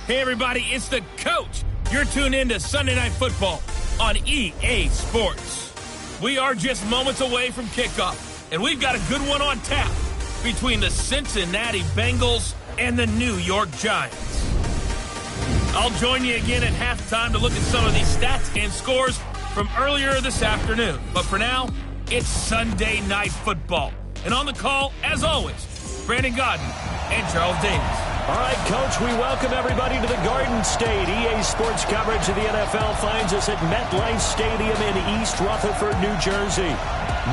Hey, everybody, it's the coach. You're tuned in to Sunday Night Football on EA Sports. We are just moments away from kickoff, and we've got a good one on tap between the Cincinnati Bengals and the New York Giants. I'll join you again at halftime to look at some of these stats and scores from earlier this afternoon. But for now, it's Sunday Night Football. And on the call, as always, Brandon Godden and Charles Davis. All right, Coach, we welcome everybody to the Garden State. EA Sports coverage of the NFL finds us at MetLife Stadium in East Rutherford, New Jersey.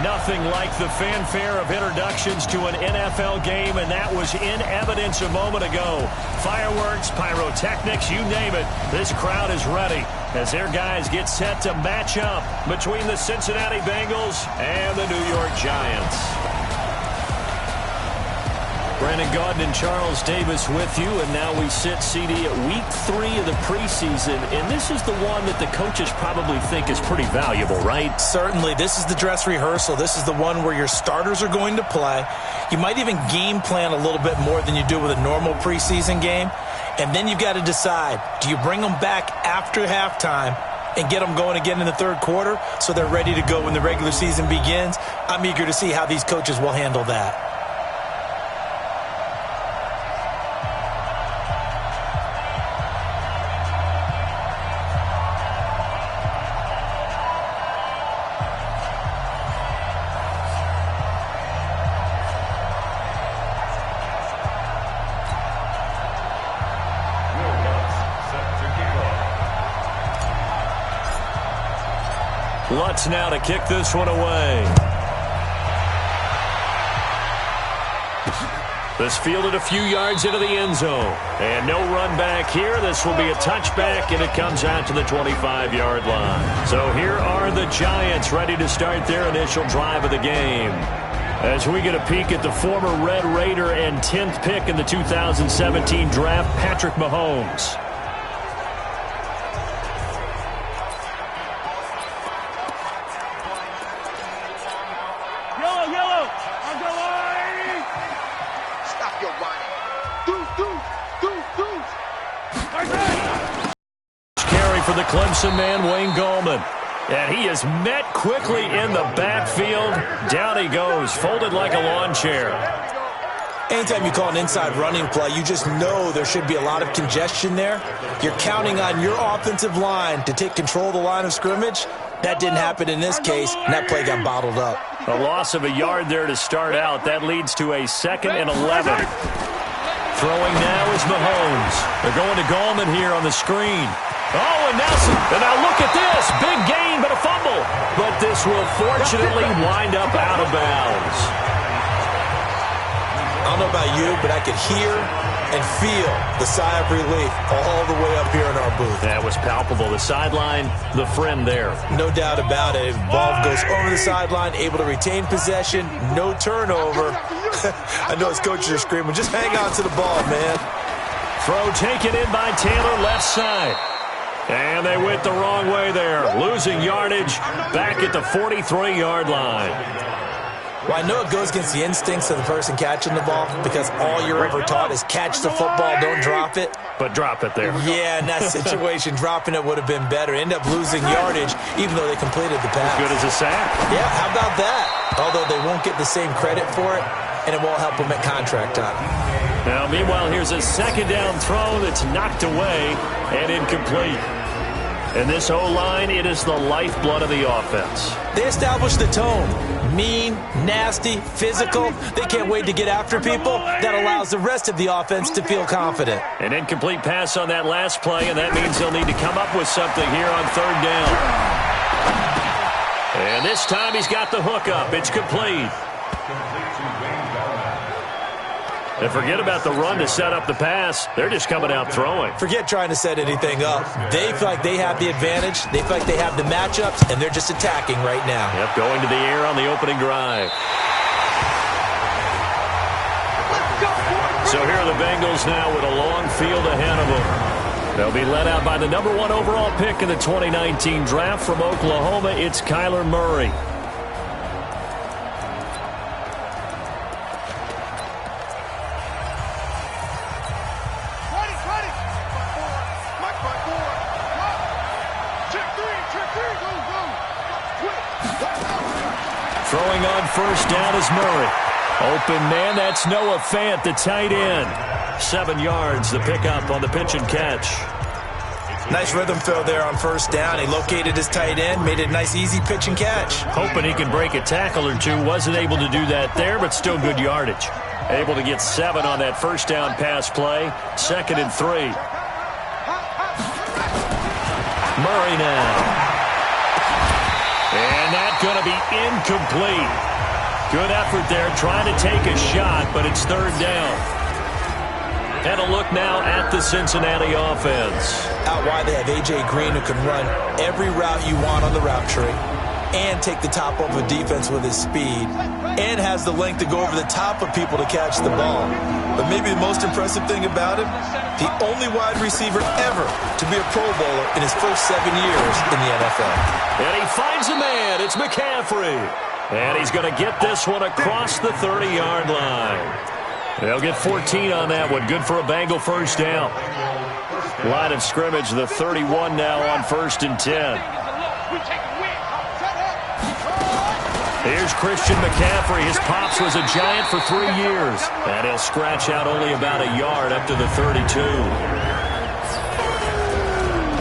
Nothing like the fanfare of introductions to an NFL game, and that was in evidence a moment ago. Fireworks, pyrotechnics, you name it. This crowd is ready as their guys get set to match up between the Cincinnati Bengals and the New York Giants. Brandon Gaudin and Charles Davis with you, and now we sit, CD, at week 3 of the preseason, and this is the one that the coaches probably think is pretty valuable, right? Certainly. This is the dress rehearsal. This is the one where your starters are going to play. You might even game plan a little bit more than you do with a normal preseason game, and then you've got to decide, do you bring them back after halftime and get them going again in the third quarter so they're ready to go when the regular season begins? I'm eager to see how these coaches will handle that. Lutz now to kick this one away. This fielded a few yards into the end zone. And no run back here. This will be a touchback, and it comes out to the 25-yard line. So here are the Giants ready to start their initial drive of the game. As we get a peek at the former Red Raider and 10th pick in the 2017 draft, Patrick Mahomes. For the Clemson man, Wayne Gallman. And he is met quickly in the backfield. Down he goes, folded like a lawn chair. Anytime you call an inside running play, you just know there should be a lot of congestion there. You're counting on your offensive line to take control of the line of scrimmage. That didn't happen in this case, and that play got bottled up. A loss of a yard there to start out. That leads to a 2nd and 11. Throwing now is Mahomes. They're going to Gallman here on the screen. Oh, and now look at this. Big gain, but a fumble. But this will fortunately wind up out of bounds. I don't know about you, but I could hear and feel the sigh of relief all the way up here in our booth. That was palpable. The sideline, the friend there. No doubt about it. Ball goes over the sideline, able to retain possession, no turnover. I know his coaches are screaming, just hang on to the ball, man. Throw taken in by Taylor, left side. And they went the wrong way there. Losing yardage back at the 43-yard line. Well, I know it goes against the instincts of the person catching the ball because all you're ever taught is catch the football, don't drop it. But drop it there. Yeah, in that situation, dropping it would have been better. End up losing yardage even though they completed the pass. As good as a sack. Yeah, how about that? Although they won't get the same credit for it, and it won't help them at contract time. Now, meanwhile, here's a 2nd down throw that's knocked away and incomplete. And this O-line, it is the lifeblood of the offense. They established the tone. Mean, nasty, physical. They can't wait to get after people. That allows the rest of the offense to feel confident. An incomplete pass on that last play, and that means they'll need to come up with something here on 3rd down. And this time he's got the hook up. It's complete. And forget about the run to set up the pass. They're just coming out throwing. Forget trying to set anything up. They feel like they have the advantage. They feel like they have the matchups, and they're just attacking right now. Yep, going to the air on the opening drive. So here are the Bengals now with a long field ahead of them. They'll be led out by the number 1 overall pick in the 2019 draft from Oklahoma. It's Kyler Murray. Throwing on first down is Murray. Open man, that's Noah Fant, the tight end. 7 yards, the pickup on the pitch and catch. Nice rhythm throw there on first down. He located his tight end, made it a nice easy pitch and catch. Hoping he can break a tackle or two. Wasn't able to do that there, but still good yardage. Able to get 7 on that first down pass play. 2nd and 3. Murray now. And that's going to be incomplete. Good effort there trying to take a shot, but it's 3rd down. And a look now at the Cincinnati offense. Out wide they have A.J. Green, who can run every route you want on the route tree and take the top off a defense with his speed and has the length to go over the top of people to catch the ball. But maybe the most impressive thing about him, the only wide receiver ever to be a Pro Bowler in his first 7 years in the NFL. And he finds a man. It's McCaffrey. And he's going to get this one across the 30-yard line. They'll get 14 on that one. Good for a Bengal first down. Line of scrimmage, the 31 now on 1st and 10. Here's Christian McCaffrey. His pops was a Giant for 3 years. And he'll scratch out only about a yard up to the 32.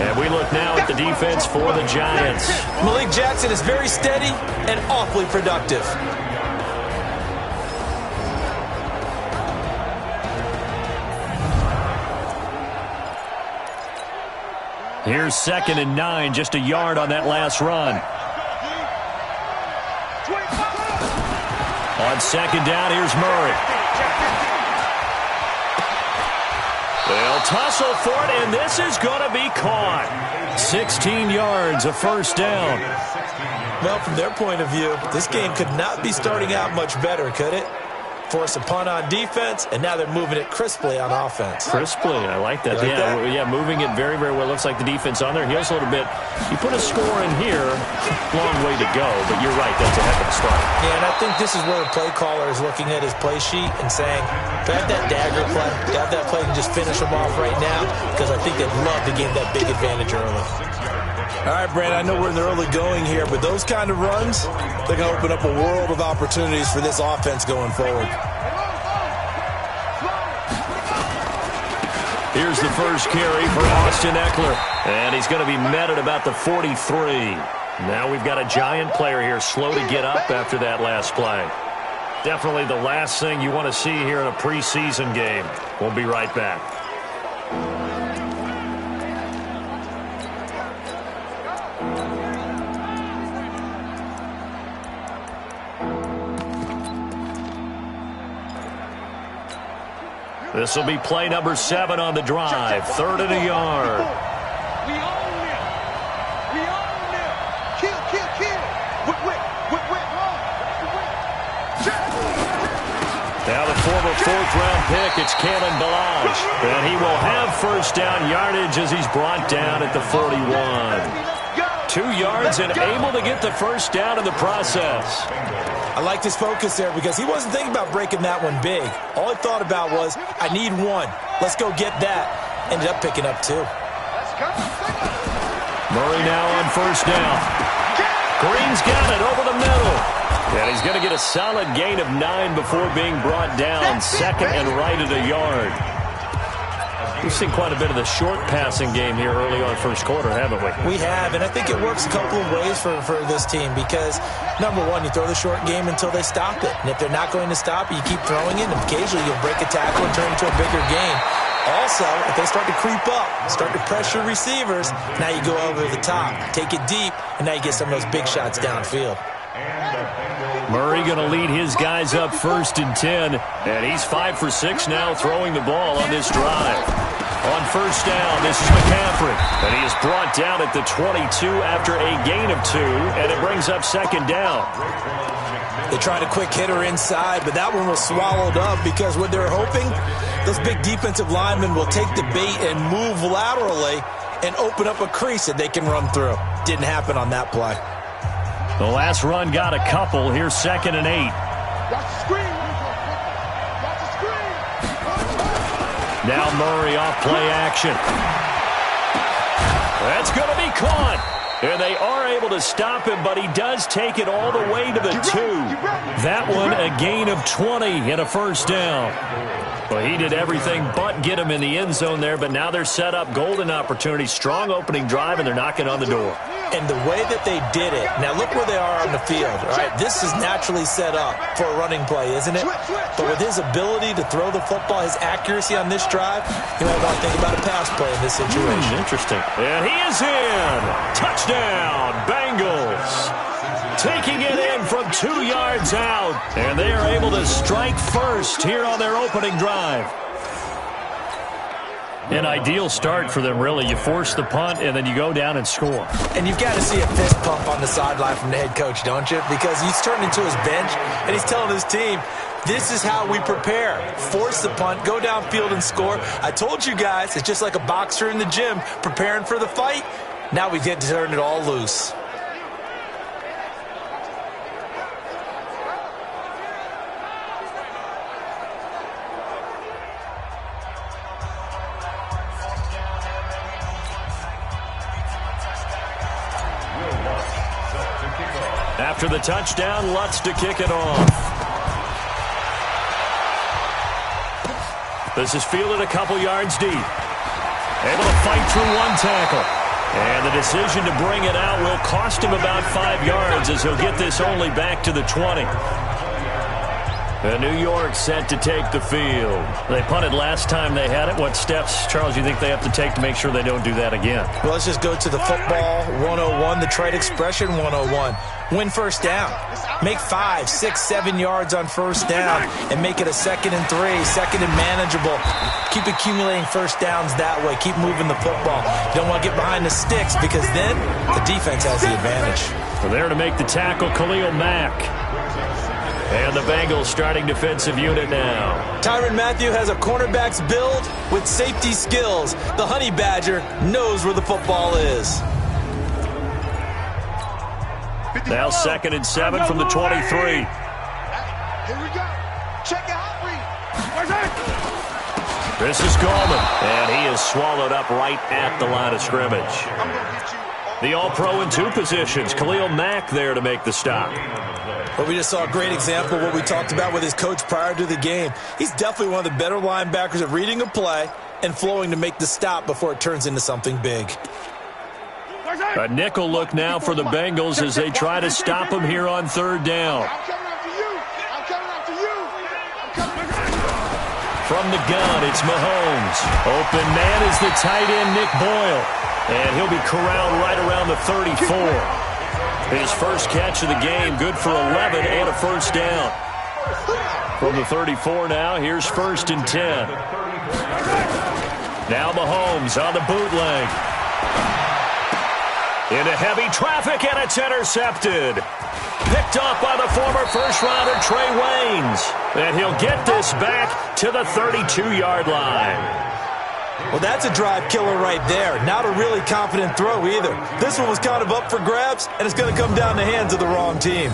And we look now at the defense for the Giants. Malik Jackson is very steady and awfully productive. Here's 2nd and 9, just a yard on that last run. On 2nd down, here's Murray. They'll tussle for it, and this is going to be caught. 16 yards, a first down. Well, from their point of view, this game could not be starting out much better, could it? Force a punt on defense, and now they're moving it crisply on offense. Crisply, I like that. Yeah, moving it very, very well. Looks like the defense on their heels a little bit. You put a score in here, long way to go, but you're right, that's a heck of a start. Yeah, and I think this is where the play caller is looking at his play sheet and saying, grab that dagger play, grab that play and just finish them off right now, because I think they'd love to gain that big advantage early. All right, Brad, I know we're in the early going here, but those kind of runs, they're going to open up a world of opportunities for this offense going forward. Here's the first carry for Austin Eckler, and he's going to be met at about the 43. Now we've got a Giant player here slow to get up after that last play. Definitely the last thing you want to see here in a preseason game. We'll be right back. This will be play number 7 on the drive. 3rd and a yard. We own them. We own them. Kill. Now the former 4th-round pick, it's Kalen Ballage. And he will have first down yardage as he's brought down at the 41. 2 yards and able to get the first down in the process. I liked his focus there because he wasn't thinking about breaking that one big. All he thought about was, I need 1. Let's go get that. Ended up picking up 2. Murray now on first down. Green's got it over the middle. And he's going to get a solid gain of 9 before being brought down. 2nd and right at a yard. We've seen quite a bit of the short passing game here early on first quarter, haven't we? We have, and I think it works a couple of ways for this team because, number one, you throw the short game until they stop it. And if they're not going to stop it, you keep throwing it, and occasionally you'll break a tackle and turn it into a bigger game. Also, if they start to creep up, start to pressure receivers, now you go over the top, take it deep, and now you get some of those big shots downfield. Murray going to lead his guys up 1st and 10, and he's 5 for 6 now throwing the ball on this drive. On first down, this is McCaffrey, and he is brought down at the 22 after a gain of 2, and it brings up 2nd down. They tried a quick hitter inside, but that one was swallowed up because what they're hoping, those big defensive linemen will take the bait and move laterally and open up a crease that they can run through. Didn't happen on that play. The last run got a couple. Here's 2nd and 8. Watch the screen. Watch the screen. Now Murray off play action. That's going to be caught. And they are able to stop him, but he does take it all the way to the 2. That one a gain of 20 and a first down. Well, he did everything but get him in the end zone there, but now they're set up golden opportunity, strong opening drive, and they're knocking on the door. And the way that they did it, now look where they are on the field, all right? This is naturally set up for a running play, isn't it? But with his ability to throw the football, his accuracy on this drive, you might want to think about a pass play in this situation. Interesting. And he is in. Touchdown, Bengals. Taking it in from 2 yards out. And they are able to strike first here on their opening drive. An ideal start for them, really. You force the punt, and then you go down and score. And you've got to see a fist pump on the sideline from the head coach, don't you? Because he's turned into his bench, and he's telling his team, this is how we prepare. Force the punt, go downfield and score. I told you guys, it's just like a boxer in the gym preparing for the fight. Now we get to turn it all loose. After the touchdown, Lutz to kick it off. This is fielded a couple yards deep. Able to fight through one tackle. And the decision to bring it out will cost him about 5 yards as he'll get this only back to the 20. New York set to take the field. They punted last time they had it. What steps, Charles, you think they have to take to make sure they don't do that again? Well, let's just go to the football 101, the trade expression 101. Win first down. Make 5, 6, 7 yards on first down and make it a 2nd and 3, second and manageable. Keep accumulating first downs that way. Keep moving the football. You don't want to get behind the sticks because then the defense has the advantage. Well, there to make the tackle, Khalil Mack. And the Bengals starting defensive unit now. Tyrann Mathieu has a cornerback's build with safety skills. The Honey Badger knows where the football is. Now 2nd and 7 from the 23. Here we go. Check out read. This is Gallman, and he is swallowed up right at the line of scrimmage. The All-Pro in 2 positions. Khalil Mack there to make the stop. But we just saw a great example of what we talked about with his coach prior to the game. He's definitely one of the better linebackers at reading a play and flowing to make the stop before it turns into something big. A nickel look now for the Bengals as they try to stop him here on 3rd down. I'm coming after you. I'm coming after you. I'm coming after you. From the gun, it's Mahomes. Open man is the tight end, Nick Boyle. And he'll be corralled right around the 34. His first catch of the game, good for 11 and a first down. From the 34 now, here's 1st and 10. Now Mahomes on the bootleg. Into heavy traffic, and it's intercepted. Picked up by the former first-rounder Trey Waynes. And he'll get this back to the 32-yard line. Well, that's a drive killer right there. Not a really confident throw either. This one was kind of up for grabs, and it's going to come down the hands of the wrong team.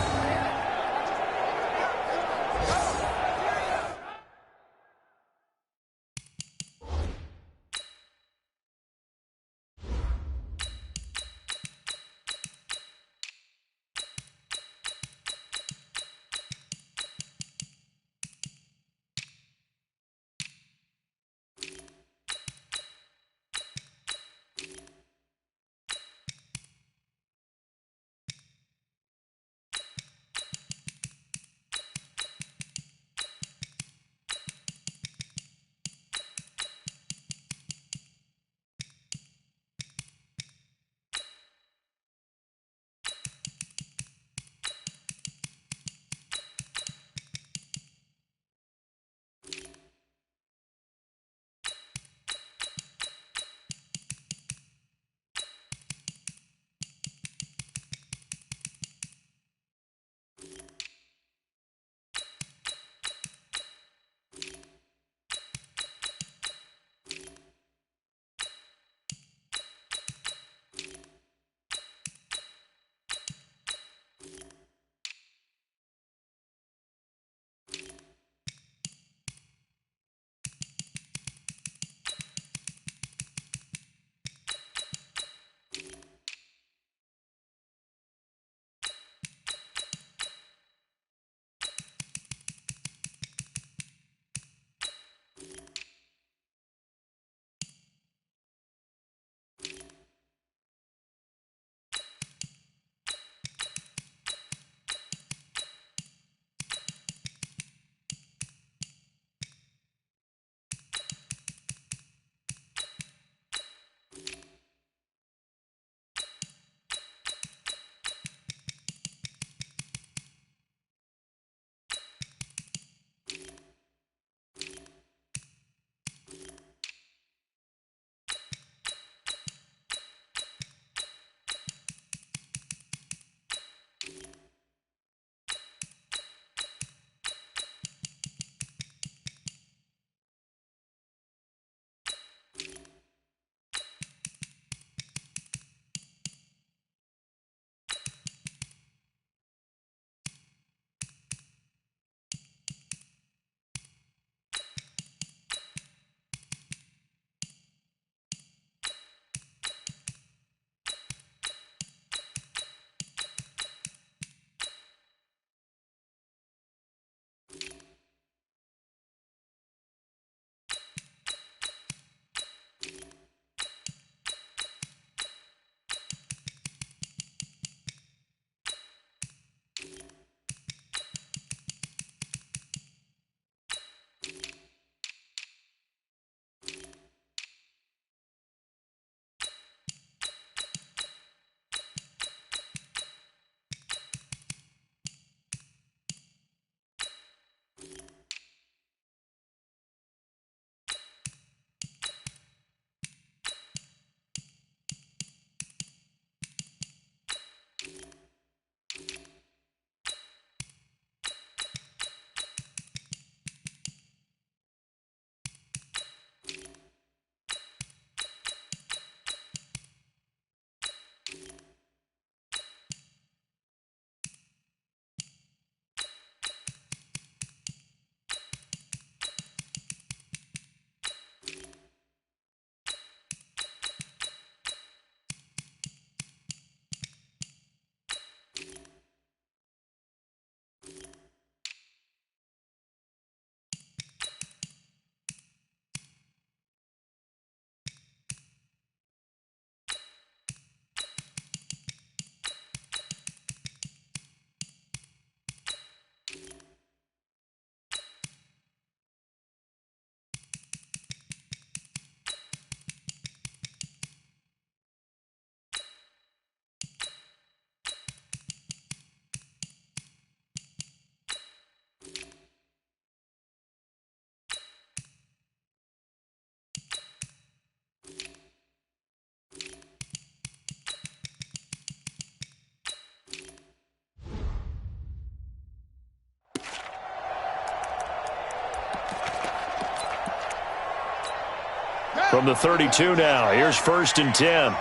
From the 32 now, here's 1st and 10.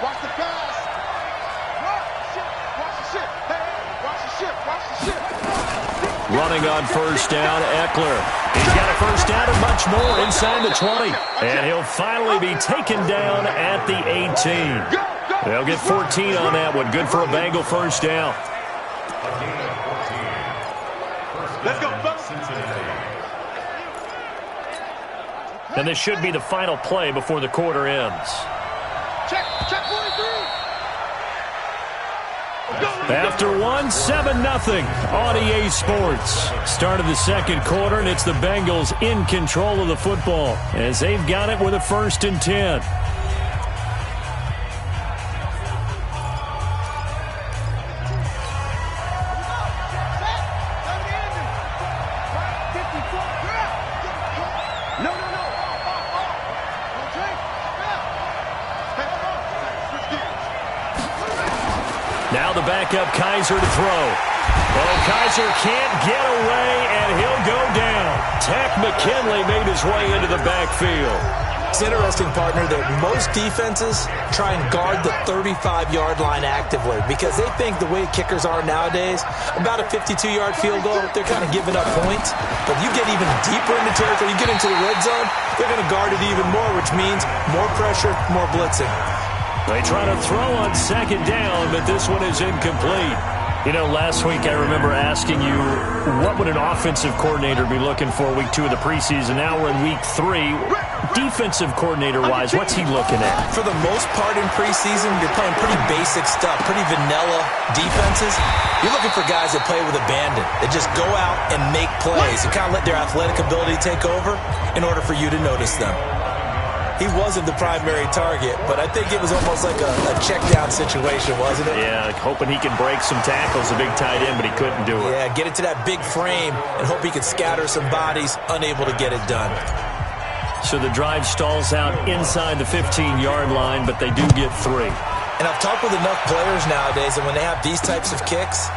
Watch the pass. Running on 1st down, Eckler. He's got a 1st down and much more inside the 20. And he'll finally be taken down at the 18. They'll get 14 on that one. Good for a Bengal 1st down. Let's go. And this should be the final play before the quarter ends. Check 43. After one, 7-0 on EA Sports. Start of the second quarter, and it's the Bengals in control of the football as they've got it with a 1st and 10. Now the backup Kaiser to throw. Oh, Kaiser can't get away, and he'll go down. Tack McKinley made his way into the backfield. It's interesting, partner, that most defenses try and guard the 35-yard line actively because they think the way kickers are nowadays, about a 52-yard field goal, they're kind of giving up points. But you get even deeper into territory, you get into the red zone, they're going to guard it even more, which means more pressure, more blitzing. They try to throw on 2nd down, but this one is incomplete. You know, last week I remember asking you, what would an offensive coordinator be looking for week 2 of the preseason? Now we're in week 3. Defensive coordinator-wise, what's he looking at? For the most part in preseason, you're playing pretty basic stuff, pretty vanilla defenses. You're looking for guys that play with abandon, that just go out and make plays and kind of let their athletic ability take over in order for you to notice them. He wasn't the primary target, but I think it was almost like a check-down situation, wasn't it? Yeah, hoping he can break some tackles, a big tight end, but he couldn't do it. Yeah, get it to that big frame and hope he can scatter some bodies, unable to get it done. So the drive stalls out inside the 15-yard line, but they do get 3. And I've talked with enough players nowadays, and when they have these types of kicks,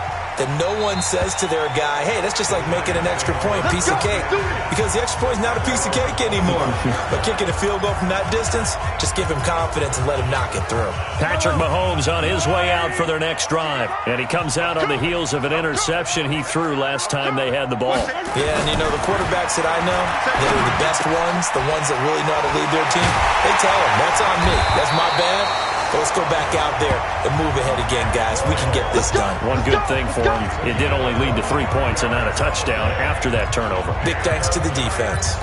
that no one says to their guy, hey, that's just like making an extra point, piece of cake. Because the extra point is not a piece of cake anymore. But kicking a field goal from that distance, just give him confidence and let him knock it through. Patrick Mahomes on his way out for their next drive. And he comes out on the heels of an interception he threw last time they had the ball. Yeah, and you know, the quarterbacks that I know, that are the best ones, the ones that really know how to lead their team, they tell them, that's on me. That's my bad. Let's go back out there and move ahead again, guys. We can get this done. One good thing for him, it did only lead to 3 points and not a touchdown after that turnover. Big thanks to the defense.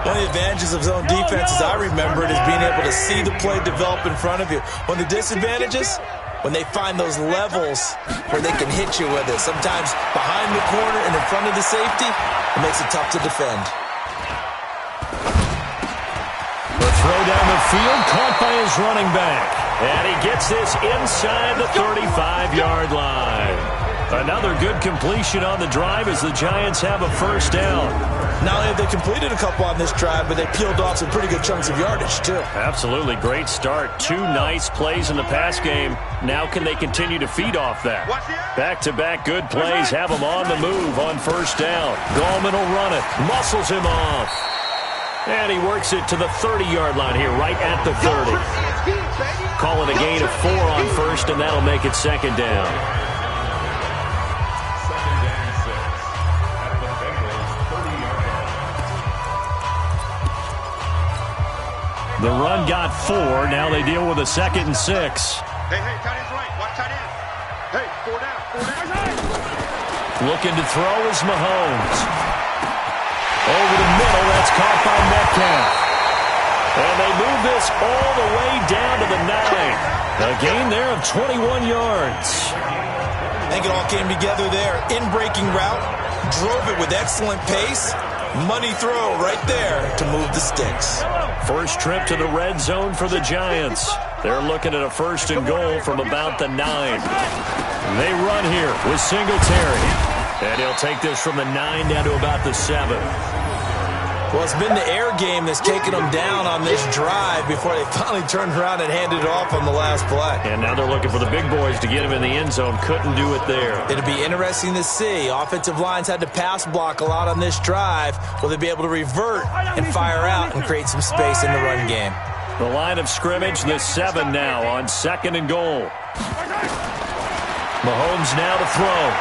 One of the advantages of zone defense, as I remember it, is being able to see the play develop in front of you. One of the disadvantages, when they find those levels where they can hit you with it, sometimes behind the corner and in front of the safety, it makes it tough to defend. The throw down the field, caught by his running back. And he gets this inside the 35-yard line. Another good completion on the drive as the Giants have a 1st down. Not only have they completed a couple on this drive, but they peeled off some pretty good chunks of yardage, too. Absolutely. Great start. 2 nice plays in the pass game. Now can they continue to feed off that? Back-to-back good plays have them on the move on 1st down. Gallman will run it. Muscles him off. And he works it to the 30-yard line here, right at the 30. Call it a gain of 4 on 1st, and that'll make it 2nd down. The run got 4. Now they deal with a 2nd and 6. Hey, tight end's right. Watch tight end. Hey, 4 down. Looking to throw is Mahomes. Over the middle, that's caught by Metcalf. And they move this all the way down to the 9. A gain there of 21 yards. I think it all came together there. In-breaking route, drove it with excellent pace. Money throw right there to move the sticks. First trip to the red zone for the Giants. They're looking at a 1st and goal from about the 9. They run here with Singletary. And he'll take this from the 9 down to about the 7. Well, it's been the air game that's taken them down on this drive before they finally turned around and handed it off on the last play. And now they're looking for the big boys to get him in the end zone. Couldn't do it there. It'll be interesting to see. Offensive lines had to pass block a lot on this drive. Will they be able to revert and fire out and create some space in the run game? The line of scrimmage, the 7 now on 2nd and goal. Mahomes now to throw.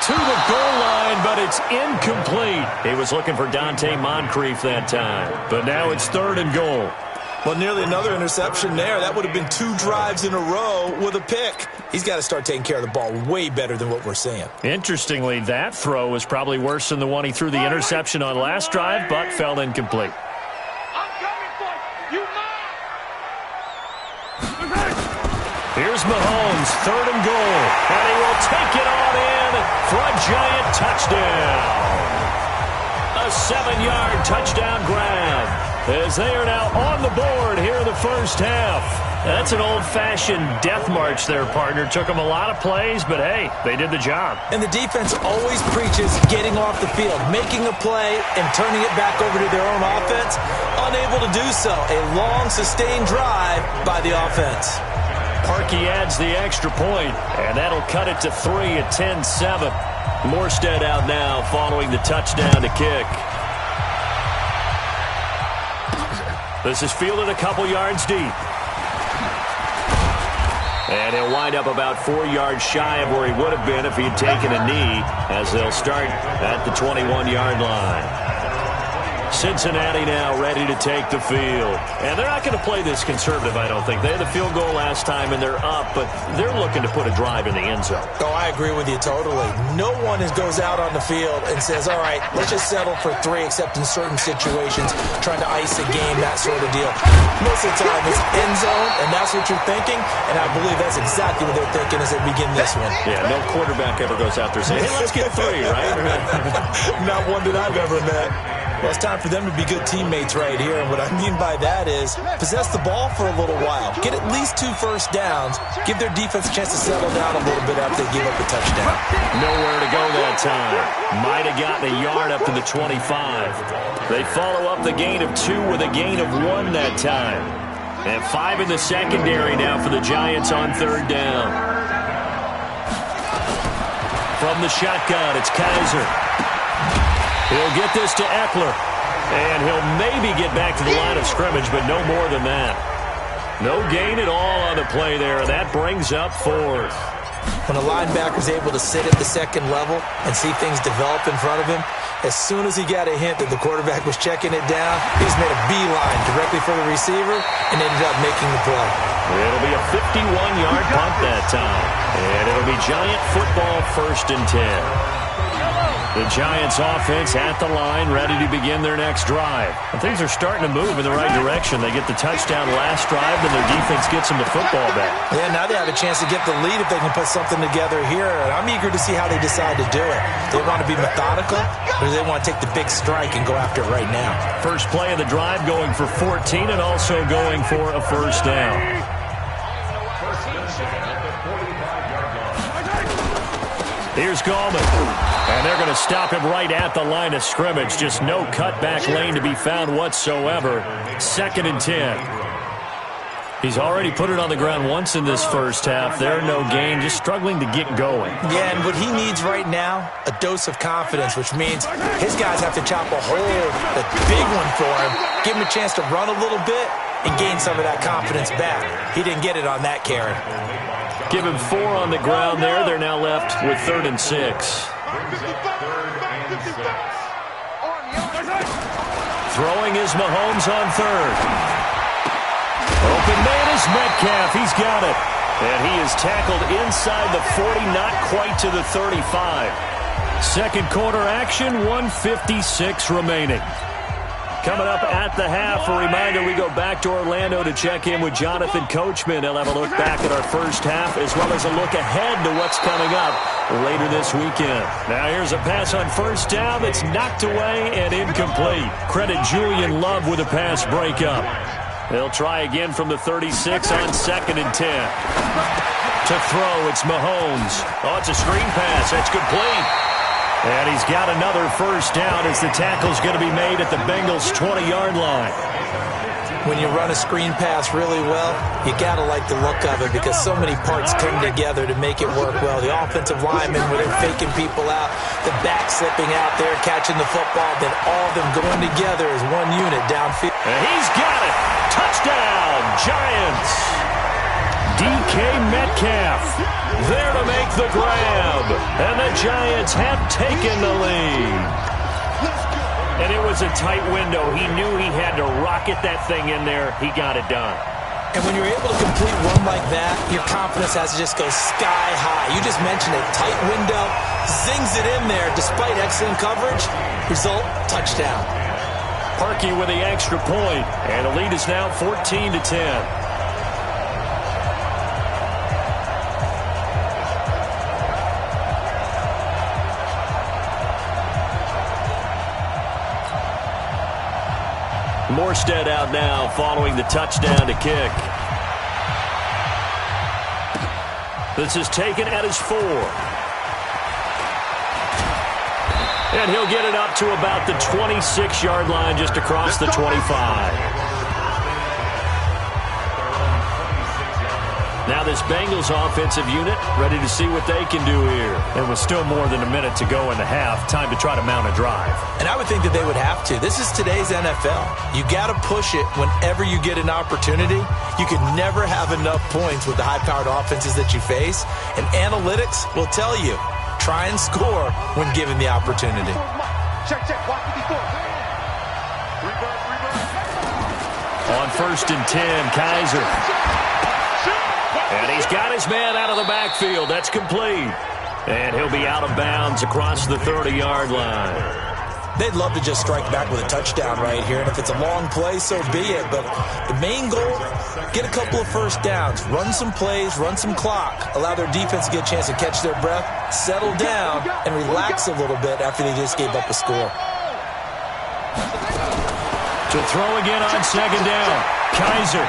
To the goal line, but it's incomplete. He was looking for Dante Moncrief that time. But now it's 3rd and goal. Well, nearly another interception there. That would have been 2 drives in a row with a pick. He's got to start taking care of the ball way better than what we're seeing. Interestingly, that throw was probably worse than the one he threw the interception on last drive, but fell incomplete. Here's Mahomes, 3rd and goal, and he will take it on in for a giant touchdown. A 7-yard touchdown grab as they are now on the board here in the first half. That's an old-fashioned death march there, partner. Took them a lot of plays, but hey, they did the job. And the defense always preaches getting off the field, making a play and turning it back over to their own offense. Unable to do so. A long, sustained drive by the offense. Parkey adds the extra point, and that'll cut it to 3 at 10-7. Morstead out now following the touchdown to kick. This is fielded a couple yards deep. And he'll wind up about 4 yards shy of where he would have been if he had taken a knee, as they'll start at the 21-yard line. Cincinnati now ready to take the field. And they're not going to play this conservative, I don't think. They had the field goal last time, and they're up, but they're looking to put a drive in the end zone. Oh, I agree with you totally. No one goes out on the field and says, all right, let's just settle for 3, except in certain situations, trying to ice a game, that sort of deal. Most of the time, it's end zone, and that's what you're thinking, and I believe that's exactly what they're thinking as they begin this one. Yeah, no quarterback ever goes out there saying, hey, let's get 3, right? Not one that I've ever met. Well, it's time for them to be good teammates right here, and what I mean by that is possess the ball for a little while, get at least 2 first downs, give their defense a chance to settle down a little bit after they give up a touchdown. Nowhere to go that time. Might have gotten a yard up to the 25. They follow up the gain of 2 with a gain of 1 that time. And 5 in the secondary now for the Giants on 3rd down. From the shotgun, it's Kaiser. He'll get this to Eckler, and he'll maybe get back to the line of scrimmage, but no more than that. No gain at all on the play there, and that brings up 4th. When a linebacker's able to sit at the 2nd level and see things develop in front of him, as soon as he got a hint that the quarterback was checking it down, he just made a beeline directly for the receiver and ended up making the play. It'll be a 51-yard punt that time, and it'll be Giant football 1st and 10. The Giants offense at the line, ready to begin their next drive. And things are starting to move in the right direction. They get the touchdown last drive, and their defense gets them the football back. Yeah, now they have a chance to get the lead if they can put something together here. And I'm eager to see how they decide to do it. Do they want to be methodical, or do they want to take the big strike and go after it right now? First play of the drive going for 14 and also going for a first down. Here's Gallman. And they're going to stop him right at the line of scrimmage. Just no cutback lane to be found whatsoever. 2nd and 10. He's already put it on the ground once in this first half. There, no gain, just struggling to get going. Yeah, and what he needs right now, a dose of confidence, which means his guys have to chop a hole, a big one for him, give him a chance to run a little bit and gain some of that confidence back. He didn't get it on that carry. Give him 4 on the ground there. They're now left with 3rd and 6. Throwing is Mahomes on 3rd. Open man is Metcalf. He's got it. And he is tackled inside the 40, not quite to the 35. Second quarter action, 1:56 remaining. Coming up at the half, a reminder, we go back to Orlando to check in with Jonathan Coachman. He'll have a look back at our first half as well as a look ahead to what's coming up later this weekend. Now here's a pass on first down that's knocked away and incomplete. Credit Julian Love with a pass breakup. They'll try again from the 36 on 2nd and 10. To throw, it's Mahomes. Oh, it's a screen pass. That's complete. And he's got another first down as the tackle's going to be made at the Bengals' 20-yard line. When you run a screen pass really well, you got to like the look of it because so many parts come together to make it work well. The offensive linemen, where they're faking people out, the back slipping out there, catching the football, then all of them going together as one unit downfield. And he's got it. Touchdown, Giants. DK Metcalf there to make the grab. And the Giants have taken the lead. And it was a tight window. He knew he had to rocket that thing in there. He got it done. And when you're able to complete one like that, your confidence has to just go sky high. You just mentioned it. Tight window, zings it in there despite excellent coverage. Result, touchdown. Parkey with the extra point. And the lead is now 14-10. Morstead out now following the touchdown to kick. This is taken at his 4. And he'll get it up to about the 26-yard line just across the 25. Now this Bengals offensive unit ready to see what they can do here. There was still more than a minute to go in the half. Time to try to mount a drive. And I would think that they would have to. This is today's NFL. You got to push it whenever you get an opportunity. You can never have enough points with the high-powered offenses that you face. And analytics will tell you, try and score when given the opportunity. On 1st and 10, Kaiser. And he's got his man out of the backfield. That's complete. And he'll be out of bounds across the 30-yard line. They'd love to just strike back with a touchdown right here. And if it's a long play, so be it. But the main goal, get a couple of first downs. Run some plays, run some clock. Allow their defense to get a chance to catch their breath, settle down, and relax a little bit after they just gave up a score. To throw again on 2nd down. Kaiser.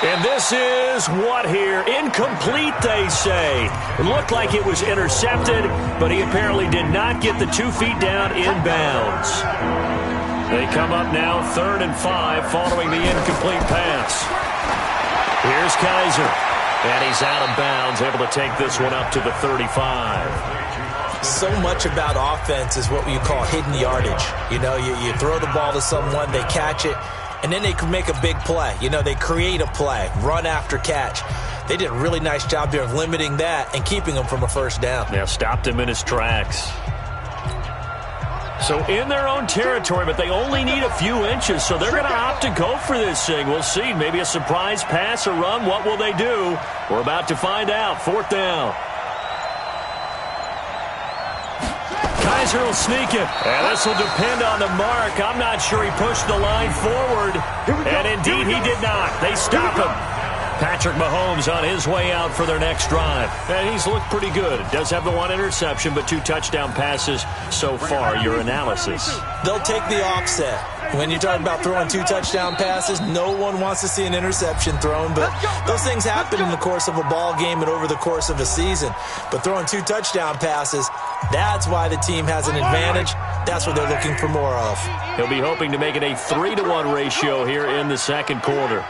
And this is what here? Incomplete, they say. It looked like it was intercepted, but he apparently did not get the 2 feet down in bounds. They come up now 3rd and 5 following the incomplete pass. Here's Kaiser. And he's out of bounds, able to take this one up to the 35. So much about offense is what you call hidden yardage. You know, you throw the ball to someone, they catch it, and then they can make a big play. You know, they create a play, run after catch. They did a really nice job there of limiting that and keeping him from a first down. Yeah, stopped him in his tracks. So in their own territory, but they only need a few inches, so they're going to opt to go for this thing. We'll see. Maybe a surprise pass or run. What will they do? We're about to find out. 4th down. Kaiser will sneak it. And this will depend on the mark. I'm not sure he pushed the line forward. And indeed, he did not. They stop him. Patrick Mahomes on his way out for their next drive. And he's looked pretty good. Does have the 1 interception, but 2 touchdown passes so far. Your analysis. They'll take the offset. When you're talking about throwing 2 touchdown passes, no one wants to see an interception thrown, but those things happen in the course of a ball game and over the course of a season. But throwing 2 touchdown passes, that's why the team has an advantage. That's what they're looking for more of. He'll be hoping to make it a 3-to-1 ratio here in the second quarter.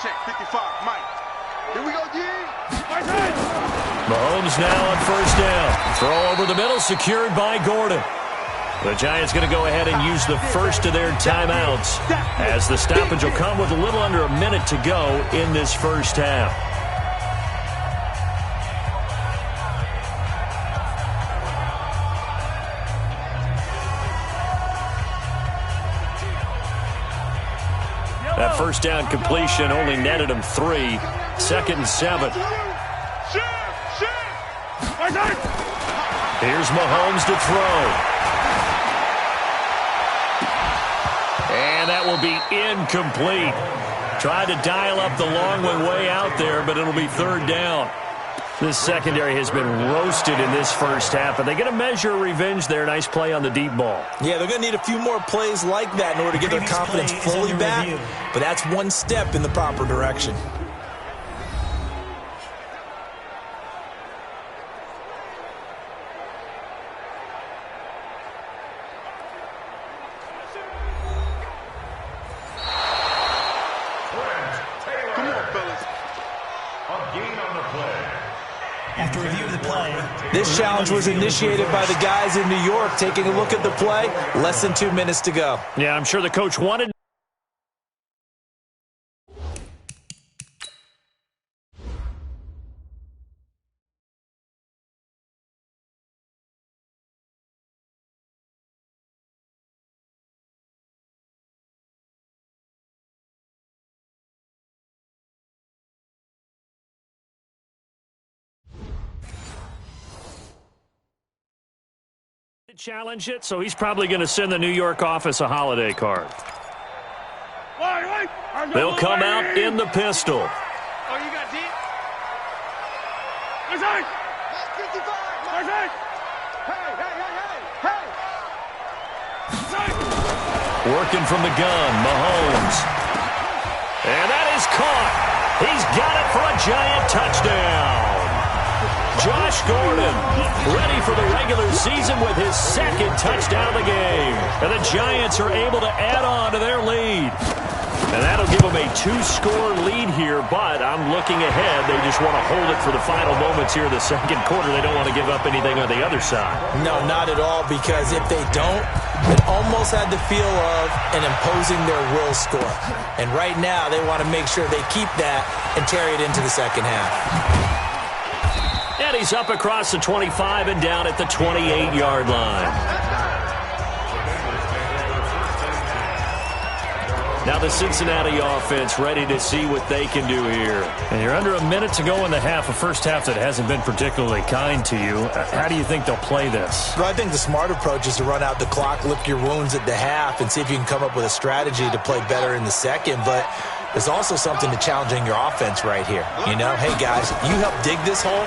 Check 55, Mike. Here we go, G. Mahomes now on 1st down. Throw over the middle, secured by Gordon. The Giants going to go ahead and use the first of their timeouts as the stoppage will come with a little under a minute to go in this first half. That first down completion only netted him 3. 2nd and 7. Here's Mahomes to throw. And that will be incomplete. Tried to dial up the long one way out there, but it'll be 3rd down. This secondary has been roasted in this first half, but they get a measure of revenge there. Nice play on the deep ball. Yeah, they're going to need a few more plays like that in order to get their confidence fully back, but that's one step in the proper direction. This challenge was initiated by the guys in New York. Taking a look at the play, less than 2 minutes to go. Yeah, I'm sure the coach wanted. Challenge it, so he's probably going to send the New York office a holiday card. They'll come out in the pistol. Oh, you got deep? Working from the gun, Mahomes. And that is caught. He's got it for a giant touchdown. Josh Gordon, ready for the regular season with his second touchdown of the game. And the Giants are able to add on to their lead. And that'll give them a 2-score lead here, but I'm looking ahead. They just want to hold it for the final moments here in the second quarter. They don't want to give up anything on the other side. No, not at all, because if they don't, it almost had the feel of an imposing their will score. And right now, they want to make sure they keep that and carry it into the second half. And he's up across the 25 and down at the 28-yard line. Now the Cincinnati offense ready to see what they can do here. And you're under a minute to go in the half, a first half that hasn't been particularly kind to you. How do you think they'll play this? Well, I think the smart approach is to run out the clock, lick your wounds at the half, and see if you can come up with a strategy to play better in the second. But there's also something to challenging your offense right here. You know, hey, guys, you help dig this hole.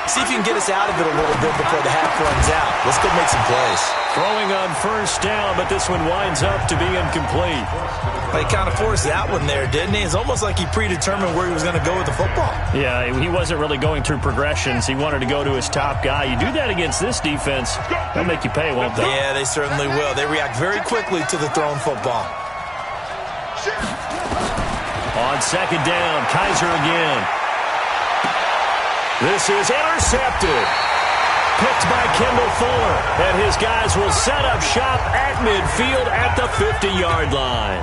See if you can get us out of it a little bit before the half runs out. Let's go make some plays. Throwing on first down, but this one winds up to be incomplete. He kind of forced that one there, didn't he? It's almost like he predetermined where he was going to go with the football. Yeah, he wasn't really going through progressions. He wanted to go to his top guy. You do that against this defense, they'll make you pay, won't they? Yeah, they certainly will. They react very quickly to the thrown football. On second down, Kaiser again. This is intercepted. Picked by Kendall Fuller. And his guys will set up shop at midfield at the 50-yard line.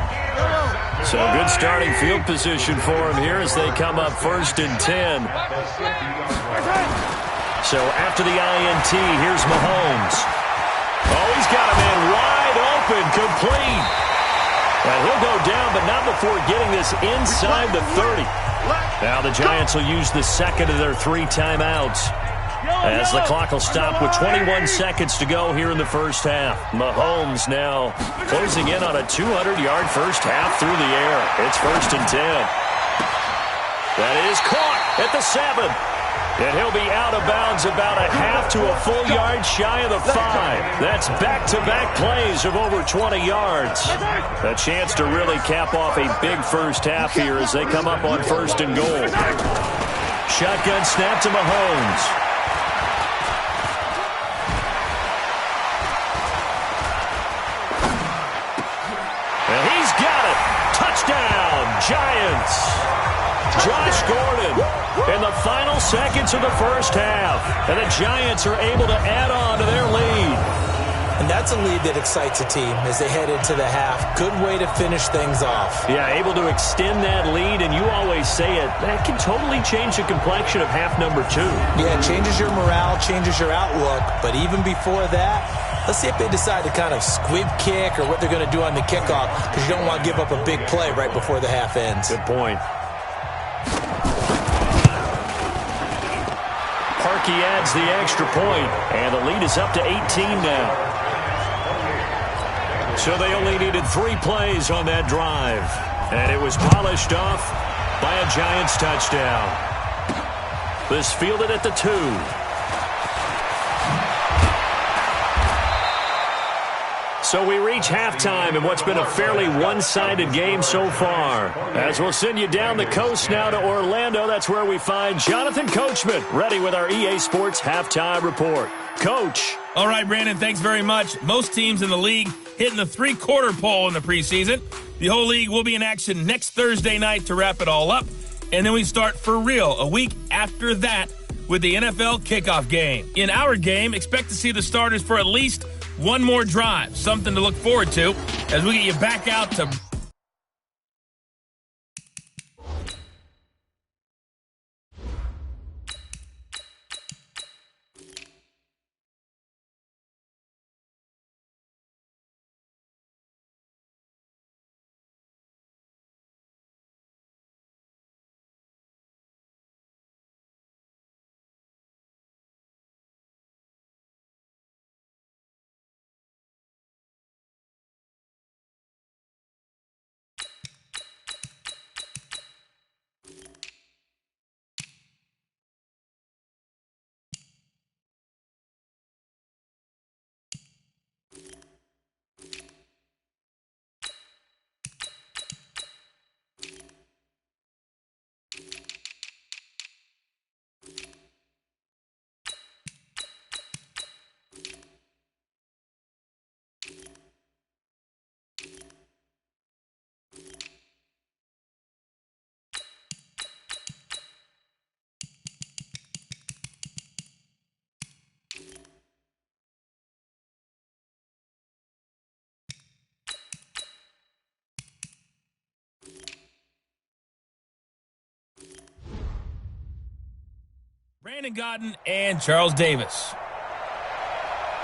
So good starting field position for him here as they come up 1st and 10. So after the INT, here's Mahomes. Oh, he's got a man wide open, complete. And he'll go down, but not before getting this inside the 30. Now the Giants will use the second of their 3 timeouts as the clock will stop with 21 seconds to go here in the first half. Mahomes now closing in on a 200-yard first half through the air. It's 1st and 10. That is caught at the 7. And he'll be out of bounds about a half to a full yard shy of the 5. That's back-to-back plays of over 20 yards. A chance to really cap off a big first half here as they come up on 1st and goal. Shotgun snap to Mahomes. And he's got it. Touchdown, Giants. Josh Gordon in the final seconds of the first half. And the Giants are able to add on to their lead. And that's a lead that excites a team as they head into the half. Good way to finish things off. Yeah, able to extend that lead, and you always say it, that can totally change the complexion of half number 2. Yeah, it changes your morale, changes your outlook. But even before that, let's see if they decide to kind of squib kick or what they're going to do on the kickoff, because you don't want to give up a big play right before the half ends. Good point. Parkey adds the extra point, and the lead is up to 18 now. So they only needed 3 plays on that drive, and it was polished off by a Giants touchdown. This fielded at the 2. So we reach halftime in what's been a fairly one-sided game so far. As we'll send you down the coast now to Orlando, that's where we find Jonathan Coachman, ready with our EA Sports Halftime Report. Coach. All right, Brandon, thanks very much. Most teams in the league hitting the 3-quarter pole in the preseason. The whole league will be in action next Thursday night to wrap it all up. And then we start for real a week after that with the NFL kickoff game. In our game, expect to see the starters for at least one more drive, something to look forward to as we get you back out to... Brandon Godden and Charles Davis.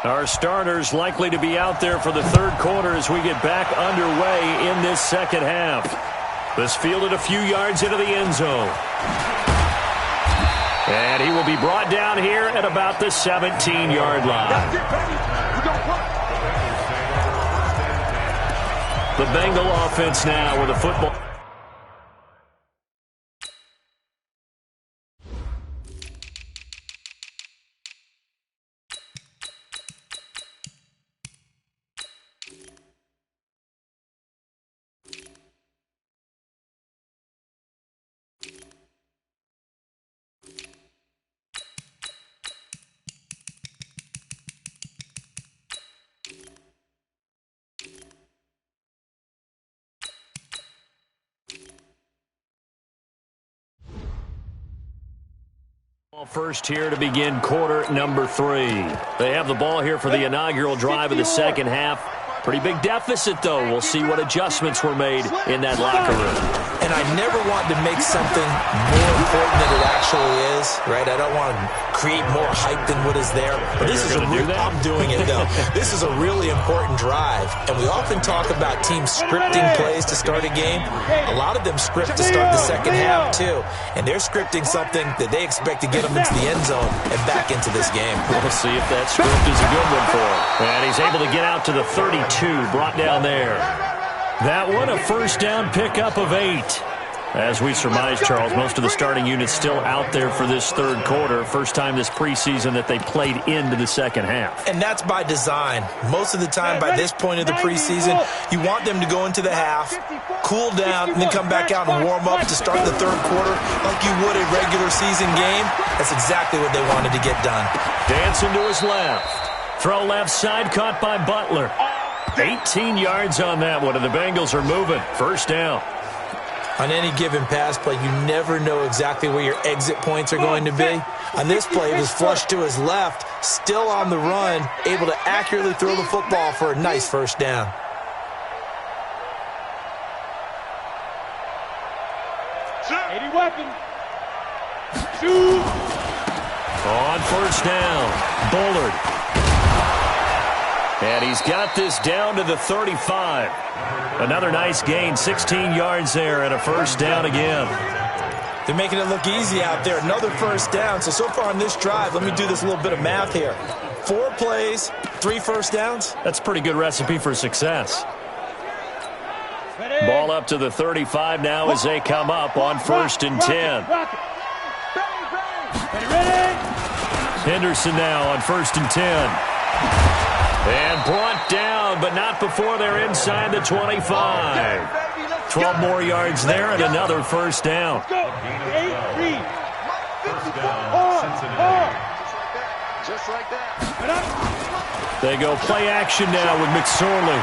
Our starters likely to be out there for the third quarter as we get back underway in this second half. This fielded a few yards into the end zone. And he will be brought down here at about the 17-yard line. The Bengal offense now with a football. First here to begin quarter number 3. They have the ball here for the inaugural drive of the second half. Pretty big deficit, though. We'll see what adjustments were made in that locker room. And I never want to make something more important than it actually is, right? I don't want to create more hype than what is there. But this is I'm doing it, though. This is a really important drive. And we often talk about teams scripting plays to start a game. A lot of them script to start the second half, too. And they're scripting something that they expect to get them into the end zone and back into this game. We'll see if that script is a good one for him. And he's able to get out to the 32, brought down there. That one, a first down pickup of 8. As we surmise, Charles, most of the starting units still out there for this third quarter. First time this preseason that they played into the second half. And that's by design. Most of the time by this point of the preseason, you want them to go into the half, cool down, and then come back out and warm up to start the third quarter like you would a regular season game. That's exactly what they wanted to get done. Dancing to his left. Throw left side, caught by Butler. 18 yards on that one, and the Bengals are moving. First down. On any given pass play, you never know exactly where your exit points are going to be. On this play, it was flushed to his left, still on the run, able to accurately throw the football for a nice first down. Shoot. On first down, Bullard. And he's got this down to the 35. Another nice gain, 16 yards there, and a first down again. They're making it look easy out there. Another first down. So far on this drive, let me do this little bit of math here. 4 plays, 3 first downs. That's a pretty good recipe for success. Ball up to the 35 now as they come up on first and 10. Henderson now on first and 10. And brought down, but not before they're inside the 25. 12 more yards there and another first down. Just like that. They go play action now with McSorley.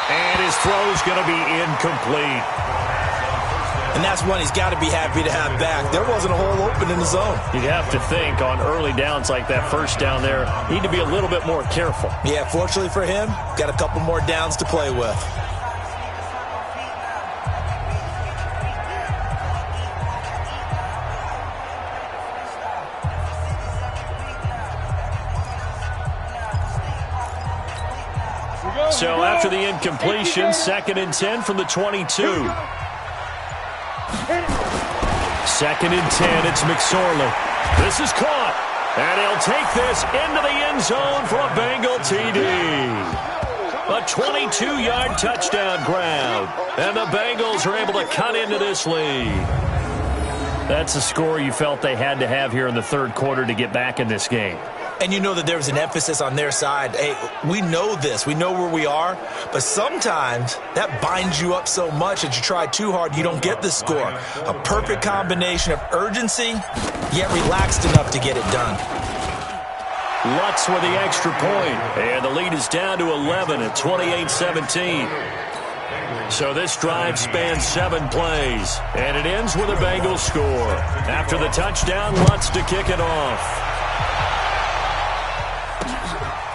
And his throw's going to be incomplete. And that's one he's got to be happy to have back. There wasn't a hole open in the zone. You'd have to think on early downs like that first down there, need to be a little bit more careful. Yeah, fortunately for him, got a couple more downs to play with. So after the incompletion, 2nd and 10 from the 22. 2nd and 10, it's McSorley. This is caught, and he'll take this into the end zone for a Bengal TD. A 22-yard touchdown grab, and the Bengals are able to cut into this lead. That's a score you felt they had to have here in the third quarter to get back in this game. And you know that there was an emphasis on their side. Hey, we know this. We know where we are. But sometimes that binds you up so much that you try too hard, you don't get the score. A perfect combination of urgency, yet relaxed enough to get it done. Lutz with the extra point. And the lead is down to 11 at 28-17. So this drive spans 7 plays. And it ends with a Bengals score. After the touchdown, Lutz to kick it off.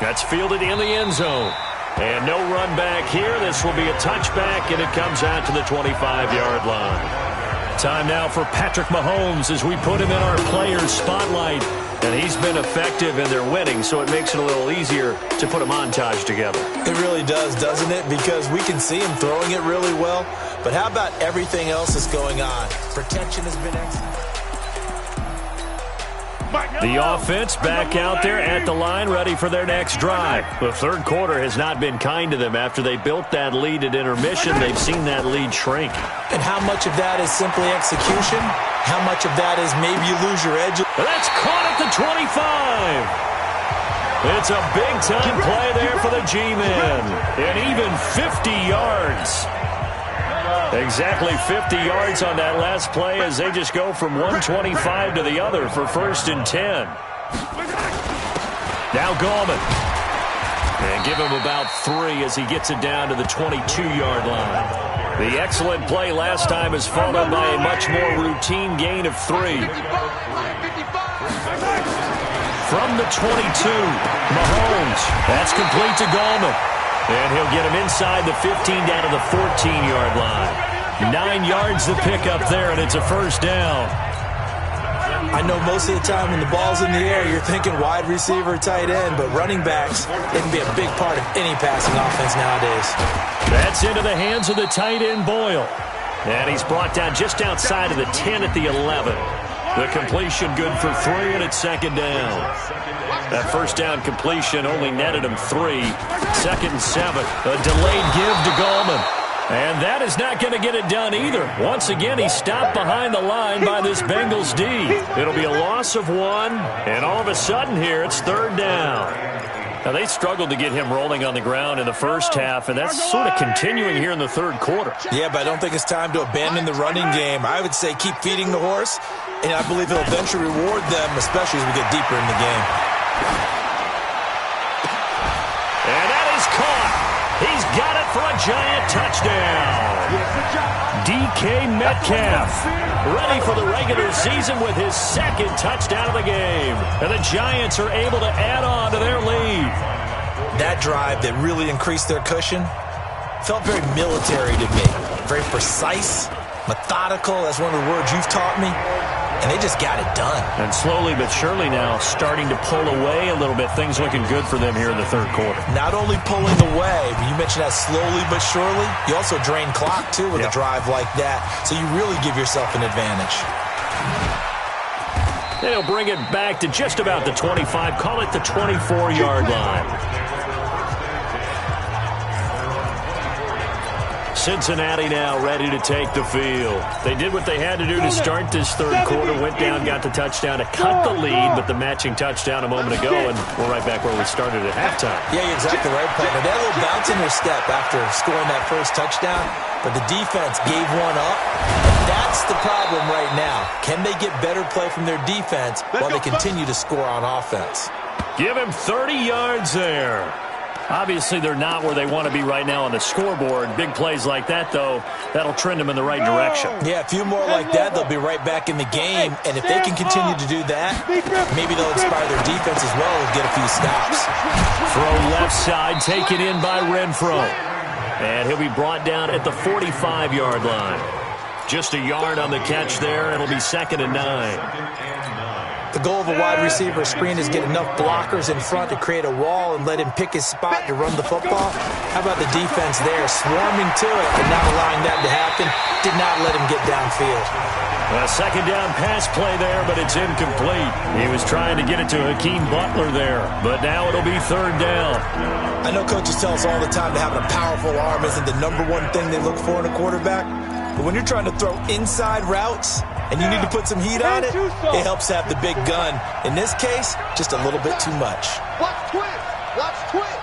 That's fielded in the end zone. And no run back here. This will be a touchback, and it comes out to the 25-yard line. Time now for Patrick Mahomes as we put him in our players' spotlight. And he's been effective in their winning, so it makes it a little easier to put a montage together. It really does, doesn't it? Because we can see him throwing it really well. But how about everything else that's going on? Protection has been excellent. The offense back out there at the line, ready for their next drive. The third quarter has not been kind to them. After they built that lead at intermission, they've seen that lead shrink. And how much of that is simply execution? How much of that is maybe you lose your edge? That's caught at the 25. It's a big-time play there for the G-men. And even 50 yards. Exactly 50 yards on that last play as they just go from 125 to the other for 1st and 10. Now Gallman. And give him about 3 as he gets it down to the 22-yard line. The excellent play last time is followed by a much more routine gain of 3. From the 22, Mahomes. That's complete to Gallman. And he'll get him inside the 15 down to the 14-yard line. 9 yards to pick up there, and it's a 1st down. I know most of the time when the ball's in the air, you're thinking wide receiver, tight end, but running backs, they can be a big part of any passing offense nowadays. That's into the hands of the tight end, Boyle. And he's brought down just outside of the 10 at the 11. The completion good for 3, and it's 2nd down. That 1st down completion only netted him 3. 2nd and 7. A delayed give to Gallman. And that is not going to get it done either. Once again, he's stopped behind the line by this Bengals D. It'll be a loss of 1. And all of a sudden here, it's 3rd down. Now, they struggled to get him rolling on the ground in the first half, and that's sort of continuing here in the third quarter. Yeah, but I don't think it's time to abandon the running game. I would say keep feeding the horse, and I believe he'll eventually reward them, especially as we get deeper in the game. And that is caught. He's got it for a giant touchdown. DK Metcalf ready for the regular season with his 2nd touchdown of the game. And the Giants are able to add on to their lead. That drive that really increased their cushion felt very military to me. Very precise, methodical. That's one of the words you've taught me. And they just got it done. And slowly but surely now starting to pull away a little bit. Things looking good for them here in the third quarter. Not only pulling away, but you mentioned that slowly but surely. You also drain clock, too, with a drive like that. So you really give yourself an advantage. They'll bring it back to just about the 25. Call it the 24-yard line. Cincinnati now ready to take the field. They did what they had to do to start this third quarter. Went down, got the touchdown to cut the lead, but the matching touchdown a moment ago, and we're right back where we started at halftime. Yeah, you're exactly right, partner. They had a little bounce in their step after scoring that first touchdown, but the defense gave one up. And that's the problem right now. Can they get better play from their defense while they continue to score on offense? Give him 30 yards there. Obviously, they're not where they want to be right now on the scoreboard. Big plays like that, though, that'll trend them in the right direction. Yeah, a few more like that, they'll be right back in the game. And if they can continue to do that, maybe they'll inspire their defense as well and get a few stops. Throw left side, taken in by Renfro. And he'll be brought down at the 45-yard line. Just a yard on the catch there. It'll be 2nd and 9. The goal of a wide receiver screen is get enough blockers in front to create a wall and let him pick his spot to run the football. How about the defense there, swarming to it and not allowing that to happen? Did not let him get downfield. A 2nd down pass play there, but it's incomplete. He was trying to get it to Hakeem Butler there, but now it'll be 3rd down. I know coaches tell us all the time that having a powerful arm isn't the #1 thing they look for in a quarterback, but when you're trying to throw inside routes and you need to put some heat on it, it helps to have the big gun. In this case, just a little bit too much. Watch twist. Watch twist.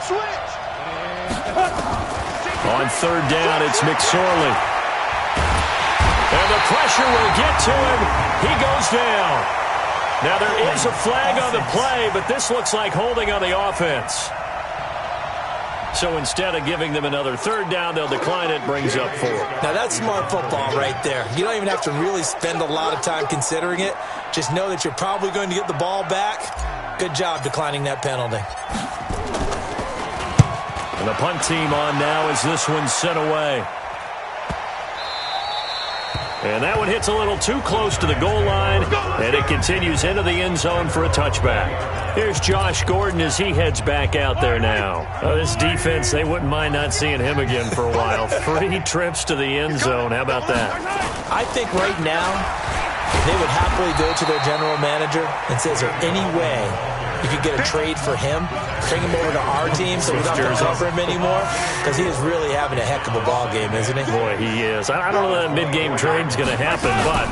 Switch. On 3rd down, it's McSorley. And the pressure will get to him. He goes down. Now, there is a flag on the play, but this looks like holding on the offense. So instead of giving them another 3rd down, they'll decline it, brings up 4. Now, that's smart football right there. You don't even have to really spend a lot of time considering it. Just know that you're probably going to get the ball back. Good job declining that penalty. And the punt team on now as this one's sent away. And that one hits a little too close to the goal line, and it continues into the end zone for a touchback. Here's Josh Gordon as he heads back out there now. This defense, they wouldn't mind not seeing him again for a while. 3 trips to the end zone. How about that? I think right now they would happily go to their general manager and say, is there any way you could get a trade for him, bring him over to our team so we don't have to cover him anymore? Because he is really having a heck of a ball game, isn't he? Boy, he is. I don't know that mid-game trade's going to happen, but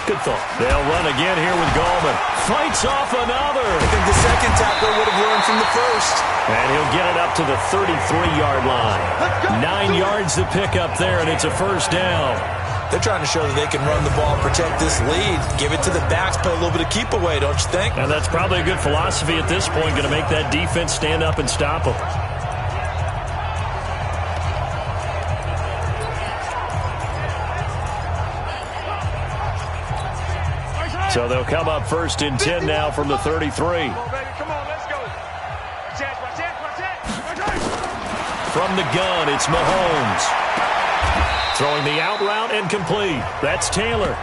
good thought. They'll run again here with Gallman. Fights off another. I think the second tackler would have learned from the first. And he'll get it up to the 33-yard line. 9 yards to pick up there, and it's a 1st down. They're trying to show that they can run the ball, protect this lead, give it to the backs, play a little bit of keep away, don't you think? And that's probably a good philosophy at this point, going to make that defense stand up and stop them. So they'll come up 1st and 10 now from the 33. Come on, let's go. From the gun, it's Mahomes. Throwing the out route and complete. That's Taylor.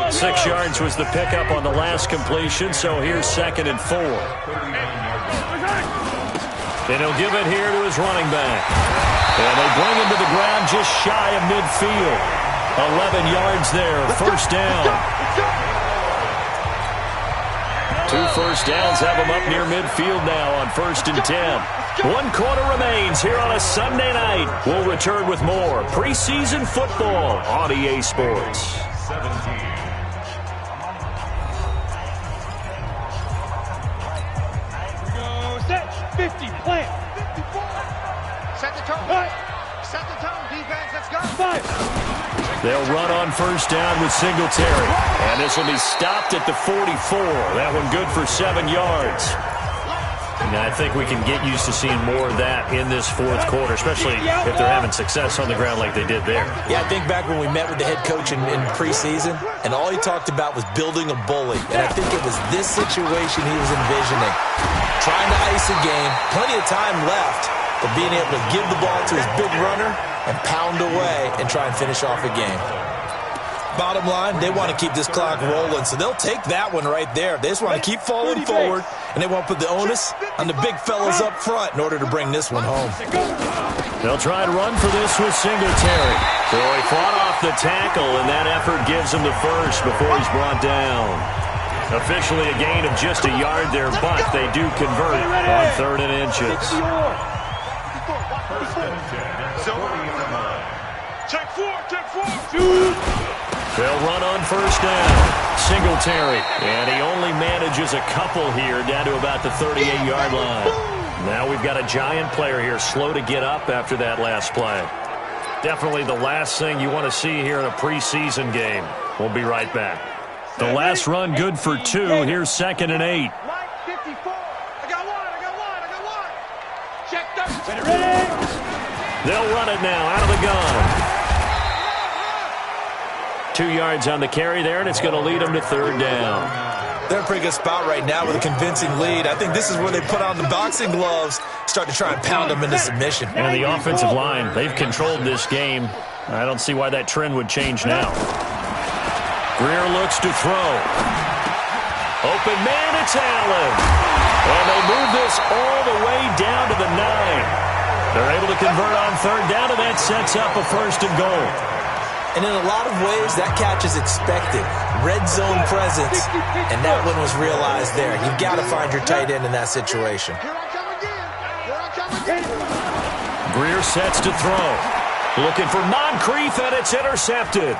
6 yards was the pickup on the last completion, so here's 2nd and 4. And he'll give it here to his running back. And they bring him to the ground just shy of midfield. 11 yards there, 1st down. 2 first downs have him up near midfield now on 1st and 10. 1 quarter remains here on a Sunday night. We'll return with more preseason football on EA Sports. Go set, 50, plant. Set the tone. Set the tone, defense. Let's go. 5. They'll run on 1st down with Singletary. And this will be stopped at the 44. That one good for 7 yards. And I think we can get used to seeing more of that in this 4th quarter, especially if they're having success on the ground like they did there. Yeah, I think back when we met with the head coach in preseason, and all he talked about was building a bully. And I think it was this situation he was envisioning. Trying to ice a game, plenty of time left, but being able to give the ball to his big runner and pound away and try and finish off a game. Bottom line, they want to keep this clock rolling, so they'll take that one right there. They just want to keep falling forward, and they won't put the onus on the big fellas up front in order to bring this one home. They'll try and run for this with Singletary. So he fought off the tackle, and that effort gives him the 1st before he's brought down. Officially a gain of just a yard there, but they do convert on 3rd and inches. Check 4. They'll run on 1st down. Singletary. And he only manages a couple here down to about the 38-yard line. Now we've got a giant player here slow to get up after that last play. Definitely the last thing you want to see here in a preseason game. We'll be right back. The last run good for 2. Here's 2nd and 8. Line 54. I got one. Check that. Ready? They'll run it now out of the gun. 2 yards on the carry there, and it's going to lead them to 3rd down. They're in a pretty good spot right now with a convincing lead. I think this is where they put on the boxing gloves, start to try and pound them into submission. And the offensive line, they've controlled this game. I don't see why that trend would change now. Greer looks to throw. Open man, it's Allen. And they move this all the way down to the 9. They're able to convert on 3rd down, and that sets up a 1st and goal. And in a lot of ways, that catch is expected. Red zone presence, and that one was realized there. You've got to find your tight end in that situation. Greer sets to throw. Looking for Moncrief, and it's intercepted.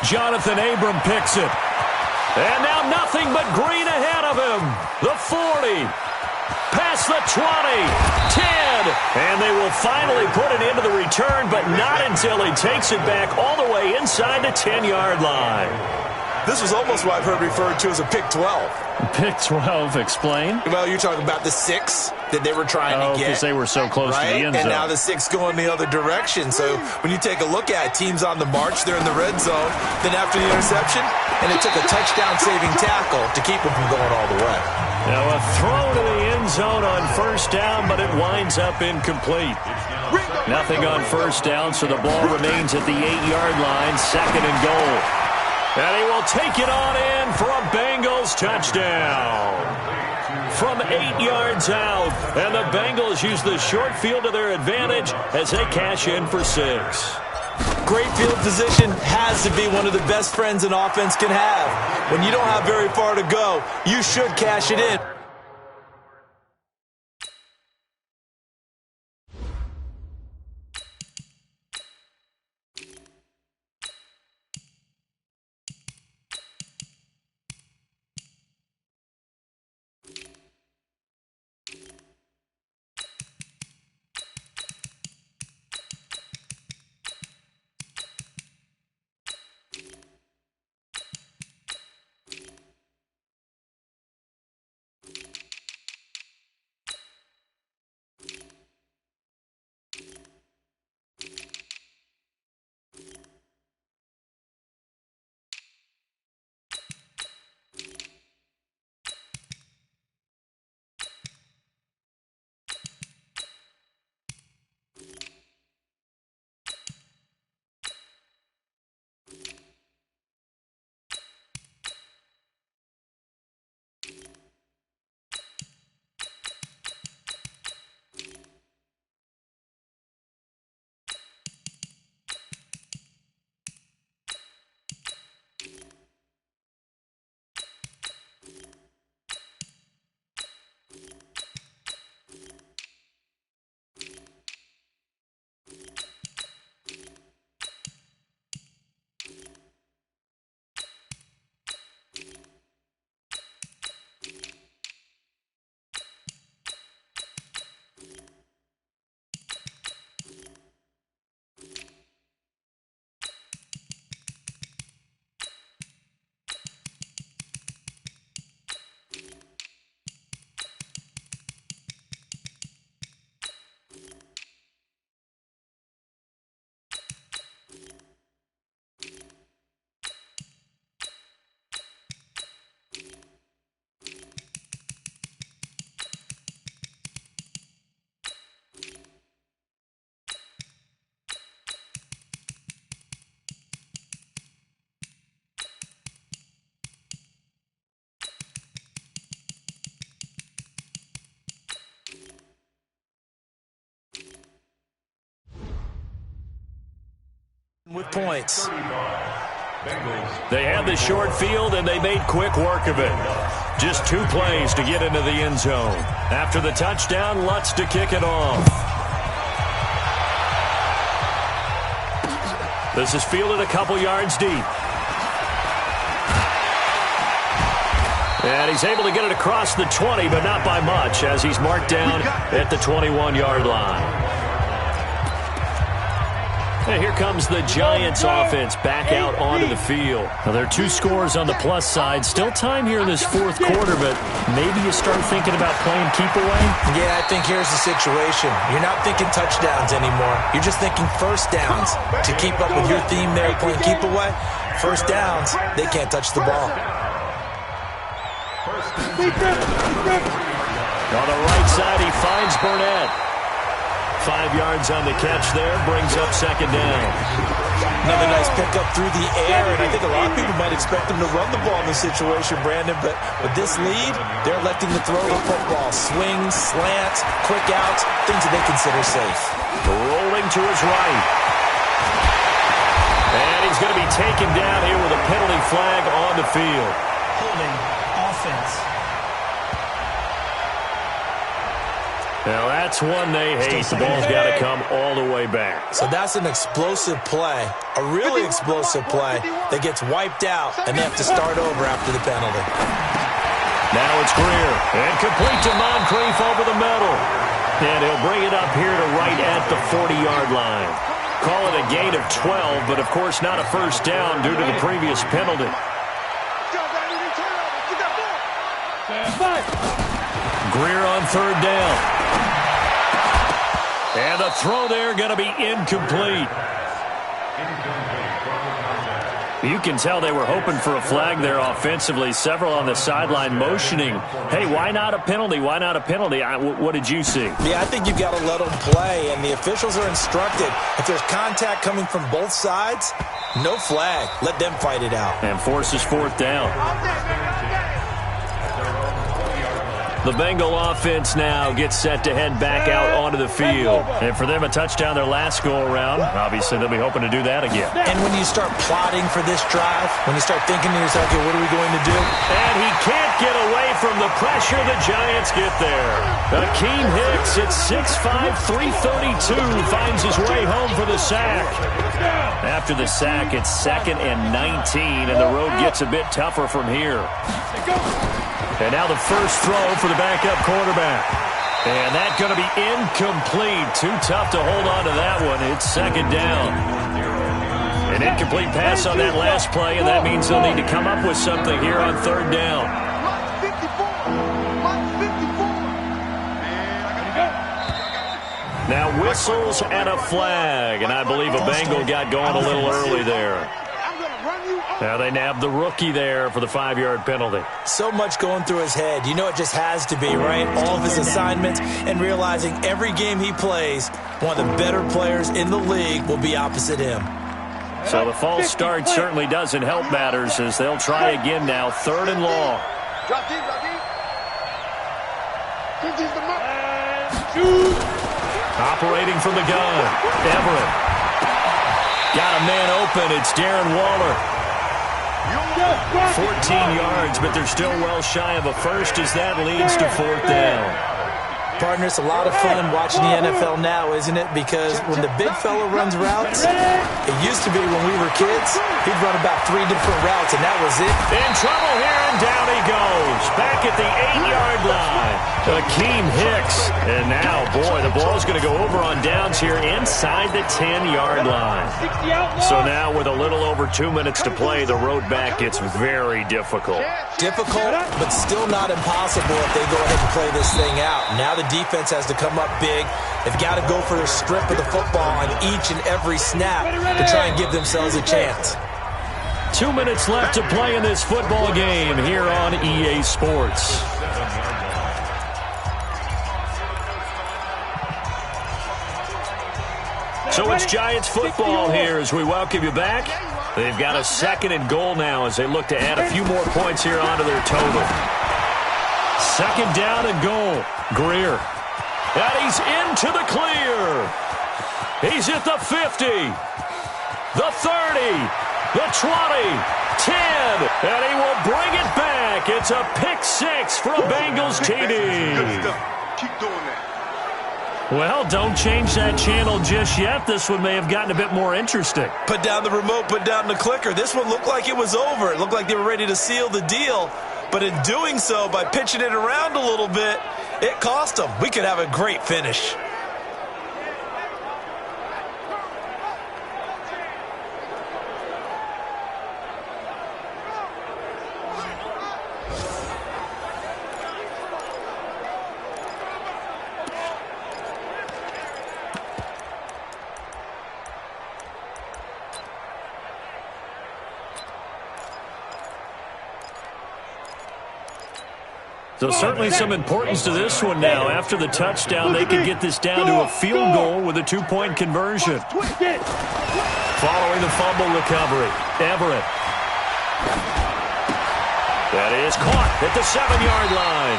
Jonathan Abram picks it. And now nothing but green ahead of him. The 40. Past the 20. 10. And they will finally put it into the return, but not until he takes it back all the way inside the 10-yard line. This was almost what I've heard referred to as a pick 12. Pick 12, explain? Well, you're talking about the 6 that they were trying to get. Because they were so close to the end zone. And now the 6 going the other direction. So when you take a look at it, teams on the march, they're in the red zone. Then after the interception, and it took a touchdown-saving tackle to keep them from going all the way. Now a throw to the end zone on 1st down, but it winds up incomplete. Nothing on 1st down, so the ball remains at the 8-yard line, 2nd and goal. And he will take it on in for a Bengals touchdown. From 8 yards out, and the Bengals use the short field to their advantage as they cash in for 6. Great field position has to be one of the best friends an offense can have. When you don't have very far to go, you should cash it in. With points. They had the short field, and they made quick work of it. Just 2 plays to get into the end zone. After the touchdown, Lutz to kick it off. This is fielded a couple yards deep. And he's able to get it across the 20, but not by much, as he's marked down at the 21-yard line. And here comes the Giants offense back out onto the field. Now, there are 2 scores on the plus side. Still time here in this fourth quarter, but maybe you start thinking about playing keep away? Yeah, I think here's the situation. You're not thinking touchdowns anymore. You're just thinking first downs. To keep up with your theme there, playing keep away, first downs, they can't touch the ball. On the right side, he finds Burnett. 5 yards on the catch there, brings up second down. Another nice pickup through the air, and I think a lot of people might expect them to run the ball in this situation, Brandon, but with this lead, they're electing to throw the football. Swings, slants, quick outs, things that they consider safe. Rolling to his right. And he's going to be taken down here with a penalty flag on the field. Holding offense. Now, that's one they hate. The ball's got to come all the way back. So that's an explosive play, a really explosive play that gets wiped out, and they have to start over after the penalty. Now it's Greer. And complete to Moncrief over the middle. And he'll bring it up here to right at the 40-yard line. Call it a gain of 12, but, of course, not a first down due to the previous penalty. Greer on third down. And the throw there going to be incomplete. You can tell they were hoping for a flag there offensively. Several on the sideline motioning, hey, why not a penalty? Why not a penalty? What did you see? Yeah, I think you've got to let them play, and the officials are instructed. If there's contact coming from both sides, no flag. Let them fight it out. And forces fourth down. The Bengal offense now gets set to head back out onto the field. And for them, a touchdown their last go-around. Obviously, they'll be hoping to do that again. And when you start plotting for this drive, when you start thinking to yourself, okay, what are we going to do? And he can't get away from the pressure. The Giants get there. Akeem Hicks at 6'5", 332 finds his way home for the sack. After the sack, it's 2nd and 19, and the road gets a bit tougher from here. And now the first throw for the backup quarterback. And that's going to be incomplete. Too tough to hold on to that one. It's second down. An incomplete pass on that last play, and that means they'll need to come up with something here on third down. Now whistles and a flag, and I believe a Bengal got going a little early there. Now they nabbed the rookie there for the 5-yard penalty. So much going through his head. You know it just has to be, right? All of his assignments and realizing every game he plays, one of the better players in the league will be opposite him. So the false start certainly doesn't help matters as they'll try again now. 3rd and long. Operating from the gun. Everett. Got a man open. It's Darren Waller. 14 yards, but they're still well shy of a first as that leads to 4th down. Partner, it's a lot of fun watching the NFL now, isn't it? Because when the big fella runs routes, it used to be when we were kids, he'd run about 3 different routes, and that was it. In trouble here, and down he goes. Back at the 8-yard line. Akeem Hicks. And now, boy, the ball's going to go over on downs here inside the 10-yard line. So now with a little over 2 minutes to play, the road back gets very difficult. Difficult, but still not impossible if they go ahead and play this thing out. Now the defense has to come up big. They've got to go for a strip of the football on each and every snap to try and give themselves a chance. 2 minutes left to play in this football game here on EA Sports. So it's Giants football here as we welcome you back. They've got a 2nd and goal now as they look to add a few more points here onto their total. 2nd down and goal. Greer. And he's into the clear. He's at the 50. The 30. The 20. 10. And he will bring it back. It's a pick 6 for a Bengals TD. Good stuff. Keep doing that. Well, don't change that channel just yet. This one may have gotten a bit more interesting. Put down the remote, put down the clicker. This one looked like it was over. It looked like they were ready to seal the deal. But in doing so, by pitching it around a little bit, it cost them. We could have a great finish. So certainly some importance to this one now. After the touchdown, they could get this down to a field goal with a 2-point conversion. Following the fumble recovery, Everett. That is caught at the 7-yard line.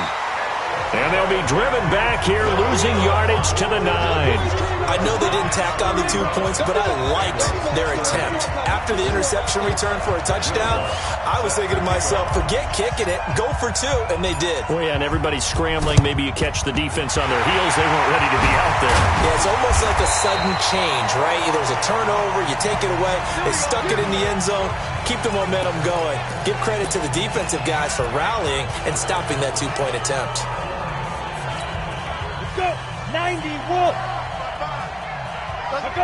And they'll be driven back here, losing yardage to the 9. I know they didn't tack on the 2 points, but I liked their attempt. After the interception return for a touchdown, I was thinking to myself, forget kicking it, go for 2, and they did. Oh, yeah, and everybody's scrambling. Maybe you catch the defense on their heels. They weren't ready to be out there. Yeah, it's almost like a sudden change, right? There's a turnover, you take it away, they stuck it in the end zone, keep the momentum going. Give credit to the defensive guys for rallying and stopping that 2-point attempt. 90, Wolf. Let's go.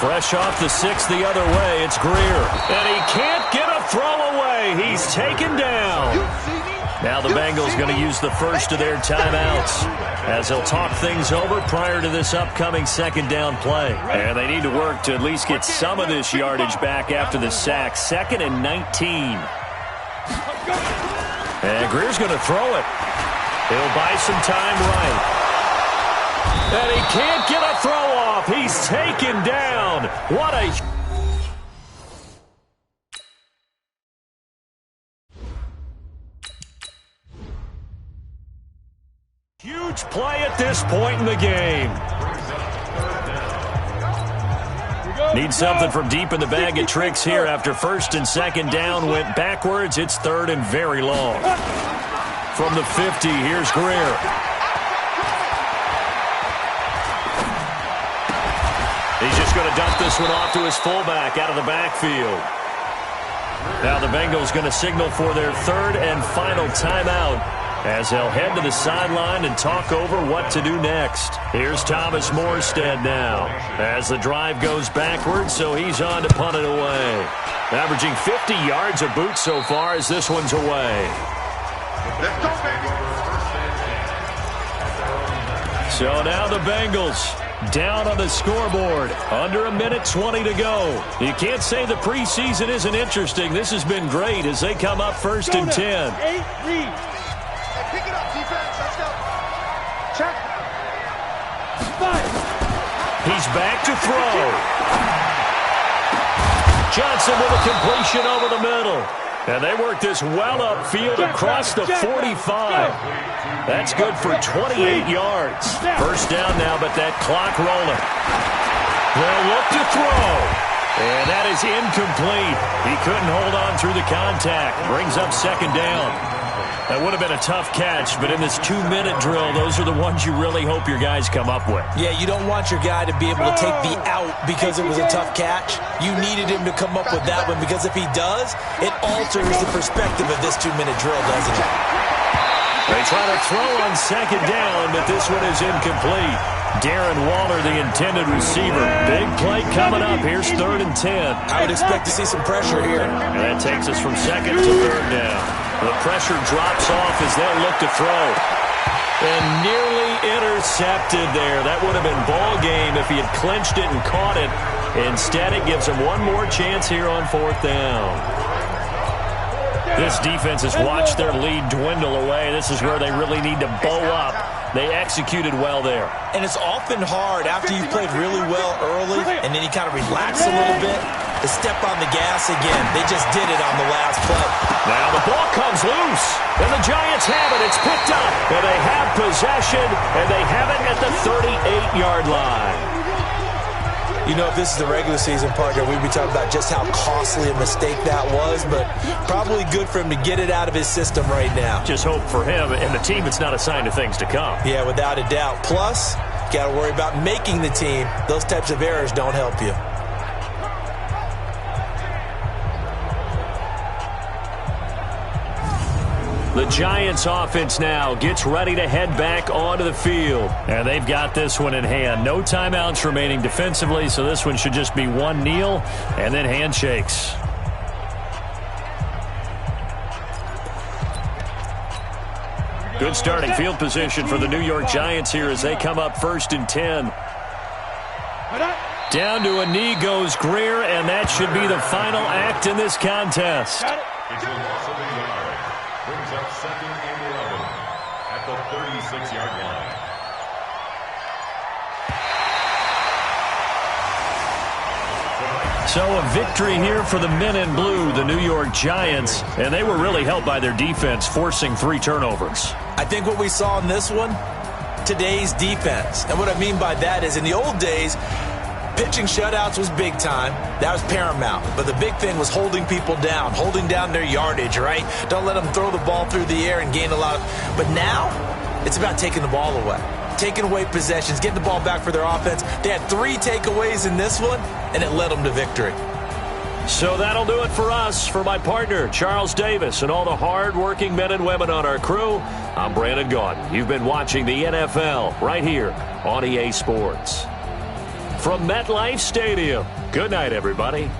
Fresh off the 6 the other way, it's Greer. And he can't get a throw away. He's taken down. Now the Bengals going to use the first of their timeouts as they'll talk things over prior to this upcoming 2nd down play. And they need to work to at least get some of this yardage back after the sack. 2nd and 19. And Greer's going to throw it. He'll buy some time right. And he can't get a throw off. He's taken down. What a... huge play at this point in the game. Need something from deep in the bag of tricks here after 1st and 2nd down went backwards. It's 3rd and very long. From the 50, here's Greer. He's just going to dump this one off to his fullback out of the backfield. Now the Bengals going to signal for their 3rd and final timeout as they'll head to the sideline and talk over what to do next. Here's Thomas Morstead now as the drive goes backwards, so he's on to punt it away. Averaging 50 yards a boot so far as this one's away. Let's go, baby. So now the Bengals down on the scoreboard. Under 1:20 to go. You can't say the preseason isn't interesting. This has been great as they come up 1st and 10. 8 reads. Pick it up, defense. Let's go. Check. 5. He's back to throw. Johnson with a completion over the middle. And they work this well upfield across the 45. That's good for 28 yards. 1st down now, but that clock rolling. They'll look to throw. And that is incomplete. He couldn't hold on through the contact. Brings up 2nd down. That would have been a tough catch, but in this 2-minute drill, those are the ones you really hope your guys come up with. Yeah, you don't want your guy to be able to take the out because it was a tough catch. You needed him to come up with that one because if he does, it alters the perspective of this 2-minute drill, doesn't it? They try to throw on 2nd down, but this one is incomplete. Darren Waller, the intended receiver. Big play coming up. Here's 3rd and 10. I would expect to see some pressure here. And that takes us from 2nd to 3rd down. The pressure drops off as they'll look to throw. And nearly intercepted there. That would have been ball game if he had clinched it and caught it. Instead, it gives him one more chance here on 4th down. This defense has watched their lead dwindle away. This is where they really need to bow up. They executed well there. And it's often hard after you've played really well early and then you kind of relax a little bit to step on the gas again. They just did it on the last play. Now the ball comes loose, and the Giants have it. It's picked up, and they have possession, and they have it at the 38-yard line. You know, if this is the regular season, partner, we'd be talking about just how costly a mistake that was, but probably good for him to get it out of his system right now. Just hope for him and the team it's not a sign of things to come. Yeah, without a doubt. Plus, got to worry about making the team. Those types of errors don't help you. The Giants offense now gets ready to head back onto the field. And they've got this one in hand. No timeouts remaining defensively, so this one should just be one kneel and then handshakes. Good starting field position for the New York Giants here as they come up 1st and 10. Down to a knee goes Greer, and that should be the final act in this contest. It's a loss of 8 yards. Brings up 2nd and 11 at the 36-yard line. So a victory here for the men in blue, the New York Giants, and they were really helped by their defense, forcing 3 turnovers. I think what we saw in this one, today's defense. And what I mean by that is in the old days, pitching shutouts was big time. That was paramount. But the big thing was holding people down, holding down their yardage, right? Don't let them throw the ball through the air and gain a lot of... But now, it's about taking the ball away. Taking away possessions, getting the ball back for their offense. They had 3 takeaways in this one, and it led them to victory. So that'll do it for us. For my partner, Charles Davis, and all the hard-working men and women on our crew, I'm Brandon Gaudin. You've been watching the NFL right here on EA Sports. From MetLife Stadium, good night, everybody.